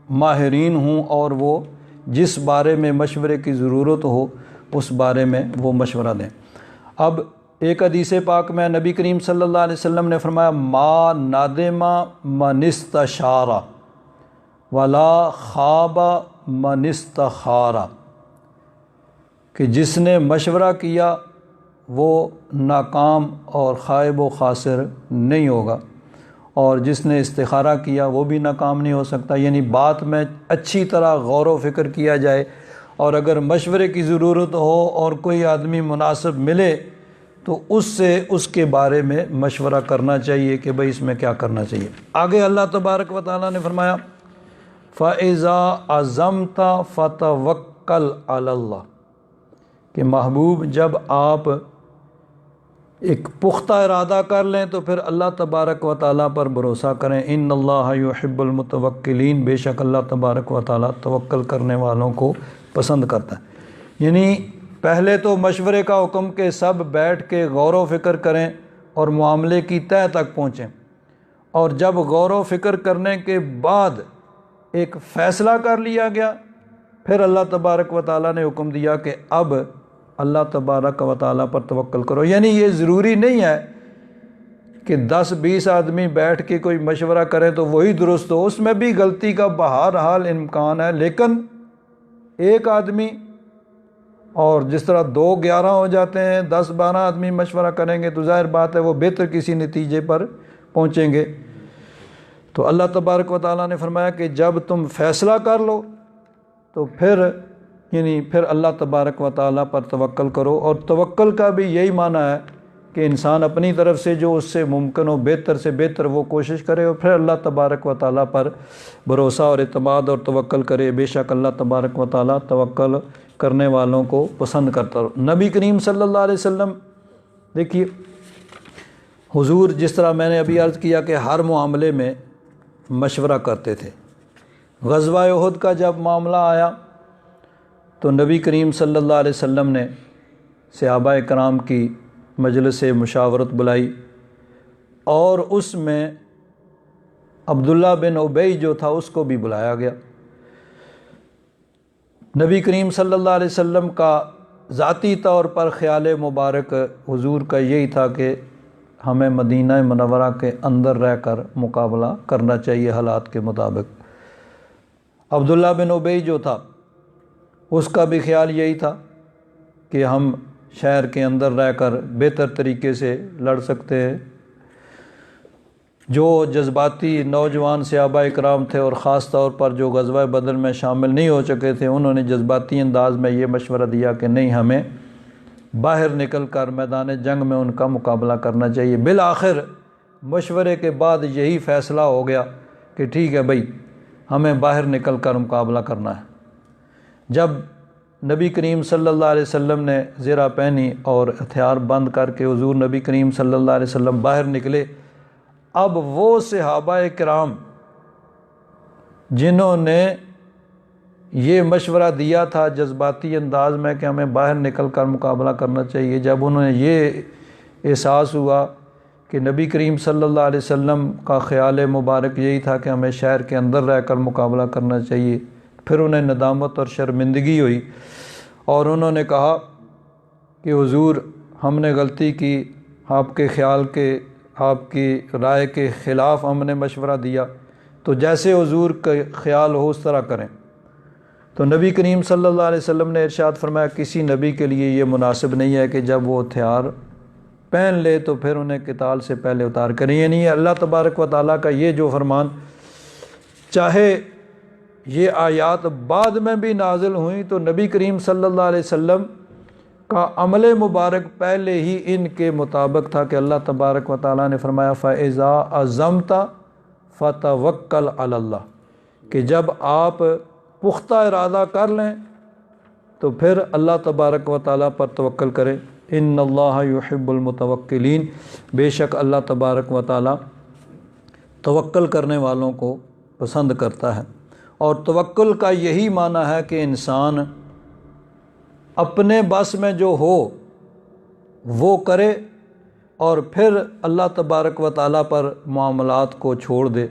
ماہرین ہوں اور وہ جس بارے میں مشورے کی ضرورت ہو اس بارے میں وہ مشورہ دیں۔ اب ایک حدیث پاک میں نبی کریم صلی اللہ علیہ وسلم نے فرمایا ما ندم من استشار ولا خاب من استخار، کہ جس نے مشورہ کیا وہ ناکام اور خائب و خاسر نہیں ہوگا، اور جس نے استخارہ کیا وہ بھی ناکام نہیں ہو سکتا۔ یعنی بات میں اچھی طرح غور و فکر کیا جائے، اور اگر مشورے کی ضرورت ہو اور کوئی آدمی مناسب ملے تو اس سے اس کے بارے میں مشورہ کرنا چاہیے کہ بھئی اس میں کیا کرنا چاہیے۔ آگے اللہ تبارک و تعالیٰ نے فرمایا فَإِذَا عَزَمْتَ فَتَوَكَّلْ عَلَى اللَّهِ، کہ محبوب جب آپ ایک پختہ ارادہ کر لیں تو پھر اللہ تبارک و تعالیٰ پر بھروسہ کریں۔ ان اللہ یحب المتوکلین، بے شک اللہ تبارک و تعالیٰ توکل کرنے والوں کو پسند کرتا ہے۔ یعنی پہلے تو مشورے کا حکم کہ سب بیٹھ کے غور و فکر کریں اور معاملے کی تہہ تک پہنچیں، اور جب غور و فکر کرنے کے بعد ایک فیصلہ کر لیا گیا پھر اللہ تبارک و تعالیٰ نے حکم دیا کہ اب اللہ تبارک و تعالیٰ پر توکل کرو۔ یعنی یہ ضروری نہیں ہے کہ 10-20 آدمی بیٹھ کے کوئی مشورہ کریں تو وہی درست ہو، اس میں بھی غلطی کا بہرحال امکان ہے، لیکن ایک آدمی، اور جس طرح 2-11 ہو جاتے ہیں، 10-12 آدمی مشورہ کریں گے تو ظاہر بات ہے وہ بہتر کسی نتیجے پر پہنچیں گے۔ تو اللہ تبارک و تعالیٰ نے فرمایا کہ جب تم فیصلہ کر لو تو پھر اللہ تبارک و تعالیٰ پر توکل کرو، اور توکل کا بھی یہی معنی ہے کہ انسان اپنی طرف سے جو اس سے ممکن ہو بہتر سے بہتر وہ کوشش کرے، اور پھر اللہ تبارک و تعالیٰ پر بھروسہ اور اعتماد اور توکل کرے۔ بے شک اللہ تبارک و تعالیٰ توکل کرنے والوں کو پسند کرتا ہو۔ نبی کریم صلی اللہ علیہ وسلم دیکھیے، حضور جس طرح میں نے ابھی عرض کیا کہ ہر معاملے میں مشورہ کرتے تھے۔ غزوہ احد کا جب معاملہ آیا تو نبی کریم صلی اللہ علیہ وسلم نے صحابہ کرام کی مجلس مشاورت بلائی، اور اس میں عبداللہ بن ابی جو تھا اس کو بھی بلایا گیا۔ نبی کریم صلی اللہ علیہ وسلم کا ذاتی طور پر خیال مبارک حضور کا یہی تھا کہ ہمیں مدینہ منورہ کے اندر رہ کر مقابلہ کرنا چاہیے حالات کے مطابق۔ عبداللہ بن ابی جو تھا اس کا بھی خیال یہی تھا کہ ہم شہر کے اندر رہ کر بہتر طریقے سے لڑ سکتے ہیں۔ جو جذباتی نوجوان صحابہ اکرام تھے اور خاص طور پر جو غزوہ بدر میں شامل نہیں ہو چکے تھے، انہوں نے جذباتی انداز میں یہ مشورہ دیا کہ نہیں، ہمیں باہر نکل کر میدان جنگ میں ان کا مقابلہ کرنا چاہیے۔ بالآخر مشورے کے بعد یہی فیصلہ ہو گیا کہ ٹھیک ہے بھائی، ہمیں باہر نکل کر مقابلہ کرنا ہے۔ جب نبی کریم صلی اللہ علیہ وسلم نے زرہ پہنی اور ہتھیار بند کر کے حضور نبی کریم صلی اللہ علیہ وسلم باہر نکلے، اب وہ صحابہ کرام جنہوں نے یہ مشورہ دیا تھا جذباتی انداز میں کہ ہمیں باہر نکل کر مقابلہ کرنا چاہیے، جب انہوں نے یہ احساس ہوا کہ نبی کریم صلی اللہ علیہ وسلم کا خیال مبارک یہی تھا کہ ہمیں شہر کے اندر رہ کر مقابلہ کرنا چاہیے، پھر انہیں ندامت اور شرمندگی ہوئی، اور انہوں نے کہا کہ حضور ہم نے غلطی کی، آپ کے خیال کے، آپ کی رائے کے خلاف ہم نے مشورہ دیا، تو جیسے حضور کا خیال ہو اس طرح کریں۔ تو نبی کریم صلی اللہ علیہ وسلم نے ارشاد فرمایا کسی نبی کے لیے یہ مناسب نہیں ہے کہ جب وہ ہتھیار پہن لے تو پھر انہیں قتال سے پہلے اتار کریں۔ یعنی اللہ تبارک و تعالیٰ کا یہ جو فرمان، چاہے یہ آیات بعد میں بھی نازل ہوئیں تو نبی کریم صلی اللہ علیہ وسلم کا عمل مبارک پہلے ہی ان کے مطابق تھا کہ اللہ تبارک و تعالیٰ نے فرمایا فَإِذَا عَزَمْتَ فَتَوَكَّلْ عَلَى اللَّهِ کہ جب آپ پختہ ارادہ کر لیں تو پھر اللہ تبارک و تعالیٰ پر توکل کریں۔ ان اللہ یحب المتوکلین، بے شک اللہ تبارک و تعالیٰ توکل کرنے والوں کو پسند کرتا ہے۔ اور توکل کا یہی معنی ہے کہ انسان اپنے بس میں جو ہو وہ کرے اور پھر اللہ تبارک و تعالیٰ پر معاملات کو چھوڑ دے۔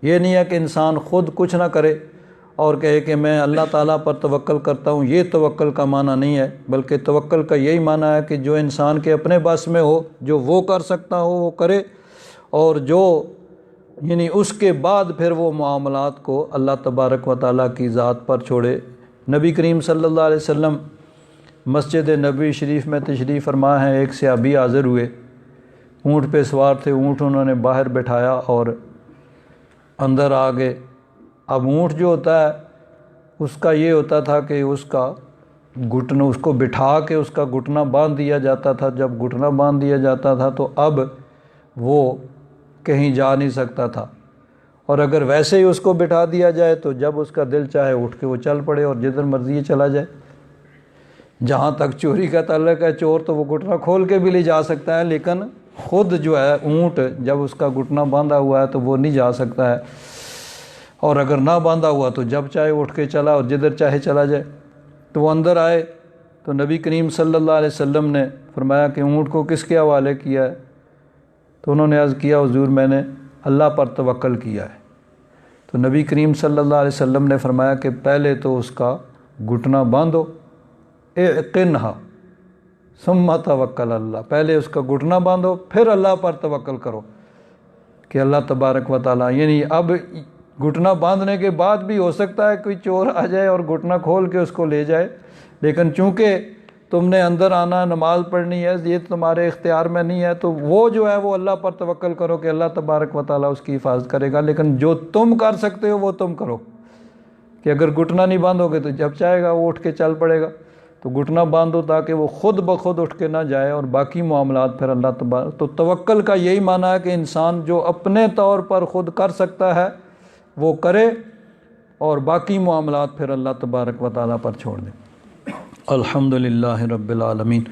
یہ نہیں ہے کہ انسان خود کچھ نہ کرے اور کہے کہ میں اللہ تعالیٰ پر توکل کرتا ہوں، یہ توکل کا معنی نہیں ہے، بلکہ توکل کا یہی معنی ہے کہ جو انسان کے اپنے بس میں ہو، جو وہ کر سکتا ہو وہ کرے، اور جو یعنی اس کے بعد پھر وہ معاملات کو اللہ تبارک و تعالیٰ کی ذات پر چھوڑے۔ نبی کریم صلی اللہ علیہ وسلم مسجد نبوی شریف میں تشریف فرما ہیں، ایک صحابی حاضر ہوئے، اونٹ پہ سوار تھے، اونٹ انہوں نے باہر بٹھایا اور اندر آ گئے۔ اب اونٹ جو ہوتا ہے اس کا یہ ہوتا تھا کہ اس کا گھٹنا، اس کو بٹھا کے اس کا گھٹنا باندھ دیا جاتا تھا۔ جب گھٹنا باندھ دیا جاتا تھا تو اب وہ کہیں جا نہیں سکتا تھا، اور اگر ویسے ہی اس کو بٹھا دیا جائے تو جب اس کا دل چاہے اٹھ کے وہ چل پڑے اور جدھر مرضی چلا جائے۔ جہاں تک چوری کا تعلق ہے، چور تو وہ گھٹنا کھول کے بھی لے جا سکتا ہے، لیکن خود جو ہے اونٹ جب اس کا گھٹنا باندھا ہوا ہے تو وہ نہیں جا سکتا ہے، اور اگر نہ باندھا ہوا تو جب چاہے اٹھ کے چلا اور جدھر چاہے چلا جائے۔ تو وہ اندر آئے تو نبی کریم صلی اللہ علیہ وسلم نے فرمایا کہ اونٹ کو کس کے حوالے کیا ہے؟ تو انہوں نے عرض کیا حضور میں نے اللہ پر توکل کیا ہے۔ تو نبی کریم صلی اللہ علیہ وسلم نے فرمایا کہ پہلے تو اس کا گھٹنا باندھو، اعقنھا ثم توکل اللہ، پہلے اس کا گھٹنا باندھو پھر اللہ پر توکل کرو کہ اللہ تبارک و تعالیٰ، یعنی اب گھٹنا باندھنے کے بعد بھی ہو سکتا ہے کوئی چور آ جائے اور گھٹنا کھول کے اس کو لے جائے، لیکن چونکہ تم نے اندر آنا، نماز پڑھنی ہے، یہ تمہارے اختیار میں نہیں ہے، تو وہ جو ہے وہ اللہ پر توکل کرو کہ اللہ تبارک و تعالیٰ اس کی حفاظت کرے گا۔ لیکن جو تم کر سکتے ہو وہ تم کرو، کہ اگر گھٹنا نہیں باندھو گے تو جب چاہے گا وہ اٹھ کے چل پڑے گا، تو گھٹنا باندھو تاکہ وہ خود بخود اٹھ کے نہ جائے، اور باقی معاملات پھر اللہ تبارک۔ تو توکل کا یہی معنی ہے کہ انسان جو اپنے طور پر خود کر سکتا ہے وہ کرے، اور باقی معاملات پھر اللہ تبارک و تعالیٰ پر چھوڑ دے۔ الحمدللہ رب العالمین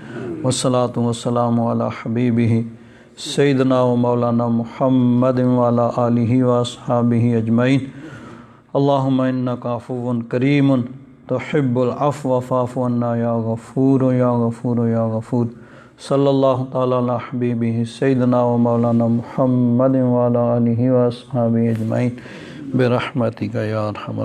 والصلاة والسلام علی حبیبہ سیدنا و مولانا محمد وعلی آلہ واصحابہ اجمعین۔ اللہم انک عفو کریم تحب العفو فاعف عنا یا غفور یا غفور یا غفور۔ صلی اللہ تعالیٰ علی حبیبہ سیدنا و مولانا محمد وعلی آلہ واصحابہ اجمعین برحمتک یا ارحم